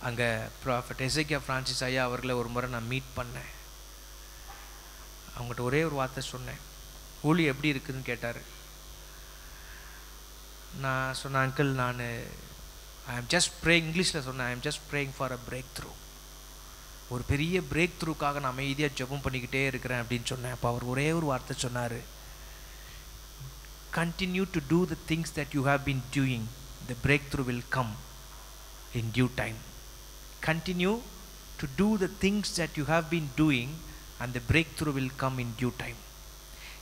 அங்கே ப்ராஃபட் எசேக்கியா ஃப்ரான்சிஸ் ஐயா அவர்களை ஒரு முறை நான் மீட் பண்ணேன். அவங்ககிட்ட ஒரே ஒரு வார்த்தை சொன்னேன். ஊழி எப்படி இருக்குதுன்னு கேட்டார். நான் சொன்னேன், அங்கிள் நான் ஐ எம் ஜஸ்ட் ப்ரேயிங், இங்கிலீஷில் சொன்னேன், I am just praying for a break through. ஒரு பெரிய பிரேக் த்ரூக்காக நான் அமைதியாக ஜெபம் பண்ணிக்கிட்டே இருக்கிறேன் அப்படின்னு சொன்னேன். அப்போ அவர் ஒரே ஒரு வார்த்தை சொன்னார், continue to do the things that you have been doing, the breakthrough will come in due time. Continue to do the things that you have been doing and the breakthrough will come in due time.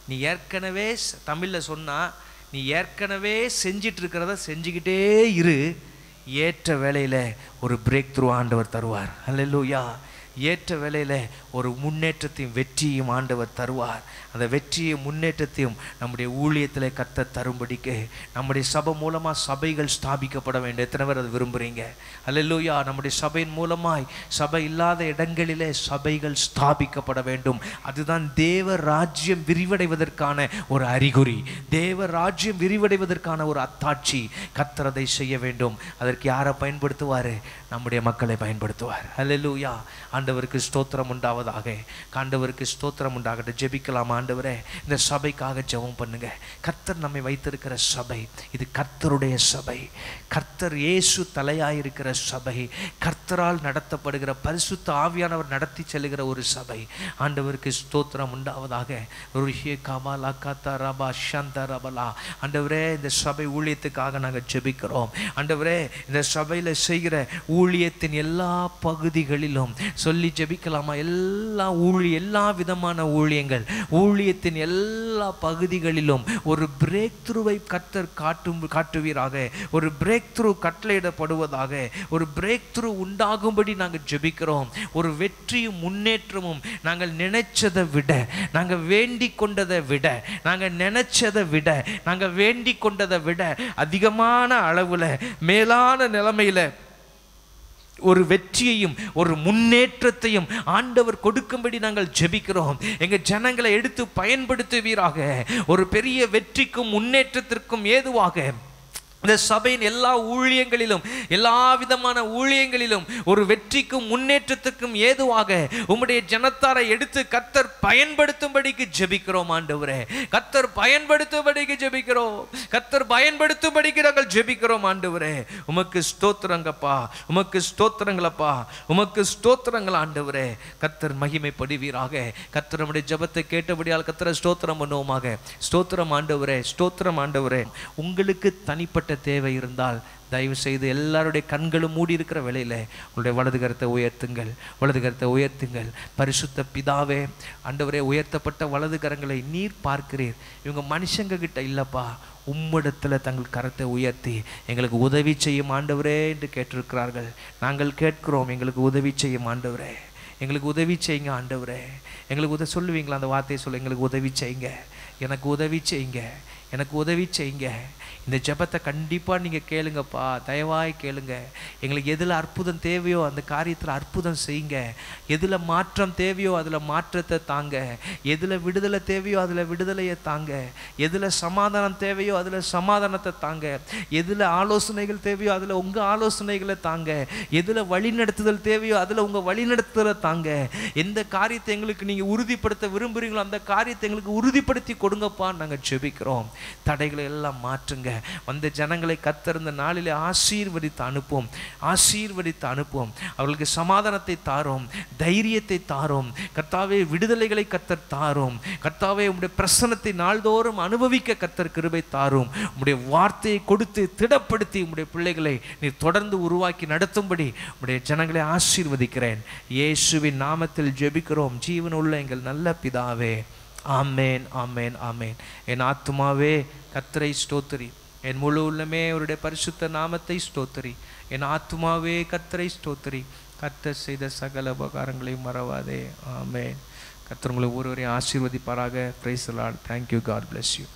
நீ ஏற்கனவே தமிழில் சொன்னால், நீ ஏற்கனவே செஞ்சிட்டு இருக்கிறத செஞ்சுக்கிட்டே இரு, ஏற்ற வேளையில் ஒரு பிரேக் த்ரூ ஆண்டவர் தருவார். அல்லேலூயா. ஏற்ற வேளையில் ஒரு முன்னேற்றத்தையும் வெற்றியும் ஆண்டவர் தருவார். அந்த வெற்றியும் முன்னேற்றத்தையும் நம்முடைய ஊழியத்தில் கர்த்தர் தரும்படிக்கு நம்முடைய சபை மூலமாக சபைகள் ஸ்தாபிக்கப்பட வேண்டும். எத்தனை பேர் அதை விரும்புகிறீங்க? அல்லேலூயா. நம்முடைய சபையின் மூலமாய் சபை இல்லாத இடங்களிலே சபைகள் ஸ்தாபிக்கப்பட வேண்டும். அதுதான் தேவ ராஜ்யம் விரிவடைவதற்கான ஒரு அறிகுறி, தேவ ராஜ்யம் விரிவடைவதற்கான ஒரு அத்தாட்சி. கர்த்தர் அதை செய்ய வேண்டும். அதற்கு யாரை பயன்படுத்துவார்? நம்முடைய மக்களை பயன்படுத்துவார். அல்லேலூயா. ஆண்டவருக்கு ஸ்தோத்திரம் உண்டாவதாக. ஆண்டவருக்கு ஸ்தோத்திரம் உண்டாகட்டும். ஜெபிக்கலாம். ஆண்டவரே, இந்த சபைக்காக ஜெபம் பண்ணுங்க. கர்த்தர் நம்மை வைத்திருக்கிற சபை இது கர்த்தருடைய சபை. கர்த்தர் இயேசு தலையாயிருக்கிற சபை. கர்த்தரால் நடத்தப்படுகிற பரிசுத்த ஆவியானவர் நடத்தி செல்லுகிற ஒரு சபை. ஆண்டவருக்கு ஸ்தோத்திரம் உண்டாவதாக. ஆண்டவரே, இந்த சபை ஊழியத்துக்காக நாங்கள் ஜெபிக்கிறோம். ஆண்டவரே, இந்த சபையில் செய்கிற ஊழியத்தின் எல்லா பகுதிகளிலும் சொல்லி ஜெபிக்கலாமா? எல்லா விதமான ஊழியங்கள், ஊழியத்தின் எல்லா பகுதிகளிலும் ஒரு பிரேக் த்ரூவை கர்த்தர் காட்டுவீராக. ஒரு பிரேக் த்ரூ கட்டளையிடப்படுவதாக. ஒரு பிரேக் த்ரூ உண்டாகும்படி நாங்கள் ஜெபிக்கிறோம். ஒரு வெற்றியும் முன்னேற்றமும் நாங்கள் நினைச்சதை விட, நாங்கள் வேண்டிக் கொண்டதை விட, நாங்கள் நினைச்சதை விட, நாங்கள் வேண்டிக் கொண்டதை விட அதிகமான அளவில் மேலான நிலைமையில ஒரு வெற்றியையும் ஒரு முன்னேற்றத்தையும் ஆண்டவர் கொடுக்கும்படி நாங்கள் ஜெபிக்கிறோம். எங்க ஜனங்களை எடுத்து பயன்படுத்துவீராக. ஒரு பெரிய வெற்றிக்கும் முன்னேற்றத்திற்கும் ஏதுவாக இந்த சபையின் எல்லா ஊழியங்களிலும், எல்லா விதமான ஊழியங்களிலும் ஒரு வெற்றிக்கும் முன்னேற்றத்துக்கும் ஏதுவாக உம்முடைய ஜனத்தாரை எடுத்து கர்த்தர் பயன்படுத்தும்படிக்கு ஜெபிக்கிறோம் ஆண்டவரே. கர்த்தர் பயன்படுத்தும்படிக்கு ஜெபிக்கிறோம். கர்த்தர் பயன்படுத்தும்படிக்கு நாங்கள் ஜெபிக்கிறோம் ஆண்டவரே. உமக்கு ஸ்தோத்திரங்கப்பா, உமக்கு ஸ்தோத்திரங்களப்பா, உமக்கு ஸ்தோத்திரங்கள் ஆண்டவரே. கர்த்தர் மகிமைப்படுவீராக. கர்த்தர் நம்முடைய ஜெபத்தை கேட்டபடியால் கர்த்தரை ஸ்தோத்திரம் பண்ணுவோமாக. ஸ்தோத்திரம் ஆண்டவரே, ஸ்தோத்திரம் ஆண்டவரே. உங்களுக்கு தனிப்பட்ட தேவை இருந்தால் தயவு செய்து எல்லாருடைய கண்களும் மூடி இருக்கிற வேளையில் உங்களுடைய வலது கரத்தை உயர்த்துங்கள், வலது கரத்தை உயர்த்துங்கள். பரிசுத்த பிதாவே ஆண்டவரே, உயர்த்தப்பட்ட வலது கரங்களை நீர் பார்க்கிறீர். இவங்க மனுஷங்க கிட்ட இல்லப்பா, உம்மிடத்தில் தங்கள் கரத்தை உயர்த்தி எங்களுக்கு உதவி செய்யும் ஆண்டவரே என்று கேட்டிருக்கிறார்கள். நாங்கள் கேட்கிறோம், எங்களுக்கு உதவி செய்யும் ஆண்டவரே, எங்களுக்கு உதவி செய்யுங்க ஆண்டவரே. எங்களுக்கு சொல்லுவீங்களா அந்த வார்த்தையை சொல்ல, எங்களுக்கு உதவி செய்யுங்க, எனக்கு உதவி செய்யுங்க, எனக்கு உதவி செய்யுங்க. இந்த ஜெபத்தை கண்டிப்பாக நீங்கள் கேளுங்கப்பா, தயவாய் கேளுங்க. எங்களுக்கு எதில் அற்புதம் தேவையோ அந்த காரியத்தில் அற்புதம் செய்யுங்க. எதில் மாற்றம் தேவையோ அதில் மாற்றத்தை தாங்க. எதில் விடுதலை தேவையோ அதில் விடுதலையை தாங்க. எதில் சமாதானம் தேவையோ அதில் சமாதானத்தை தாங்க. எதில் ஆலோசனைகள் தேவையோ அதில் உங்கள் ஆலோசனைகளை தாங்க. எதில் வழிநடத்துதல் தேவையோ அதில் உங்கள் வழிநடத்துதலை தாங்க. எந்த காரியத்தை எங்களுக்கு நீங்கள் உறுதிப்படுத்த விரும்புகிறீங்களோ அந்த காரியத்தை எங்களுக்கு உறுதிப்படுத்தி கொடுங்கப்பான்னு நாங்கள் ஜெபிக்கிறோம். தடைகளை எல்லாம் மாற்றுங்க. வந்த ஜனங்களை கர்த்தர் இந்த நாளிலே ஆசீர்வதித்து அனுப்பும், ஆசீர்வதித்து அனுப்பும். அவர்களுக்கு சமாதானத்தை தாரும், தைரியத்தை தாரும். கர்த்தாவே, விடுதலைகளை கர்த்தர் தாரும். கர்த்தாவே, உம்முடைய பிரசன்னத்தை நாள்தோறும் அனுபவிக்க கர்த்தர் கிருபை தாரும். உம்முடைய வார்த்தையை கொடுத்து திடப்படுத்தி உம்முடைய பிள்ளைகளை நீ தொடர்ந்து உருவாக்கி நடத்தும்படி உம்முடைய ஜனங்களை ஆசீர்வதிக்கிறேன். இயேசுவின் நாமத்தில் ஜெபிக்கிறோம் ஜீவனுள்ள எங்கள் நல்ல பிதாவே. ஆமேன், ஆமேன், ஆமேன். என் ஆத்துமாவே கர்த்தரை ஸ்தோத்திரி, என் முழு உள்ளமே அவருடைய பரிசுத்த நாமத்தை ஸ்தோத்திரி. என் ஆத்துமாவே கர்த்தரை ஸ்தோத்திரி, கர்த்தர் செய்த சகல உபகாரங்களையும் மறவாதே. ஆமேன். கர்த்தர் உங்களை ஒருவரையும் ஆசீர்வதிப்பாராக. Praise the Lord. Thank you. God bless you.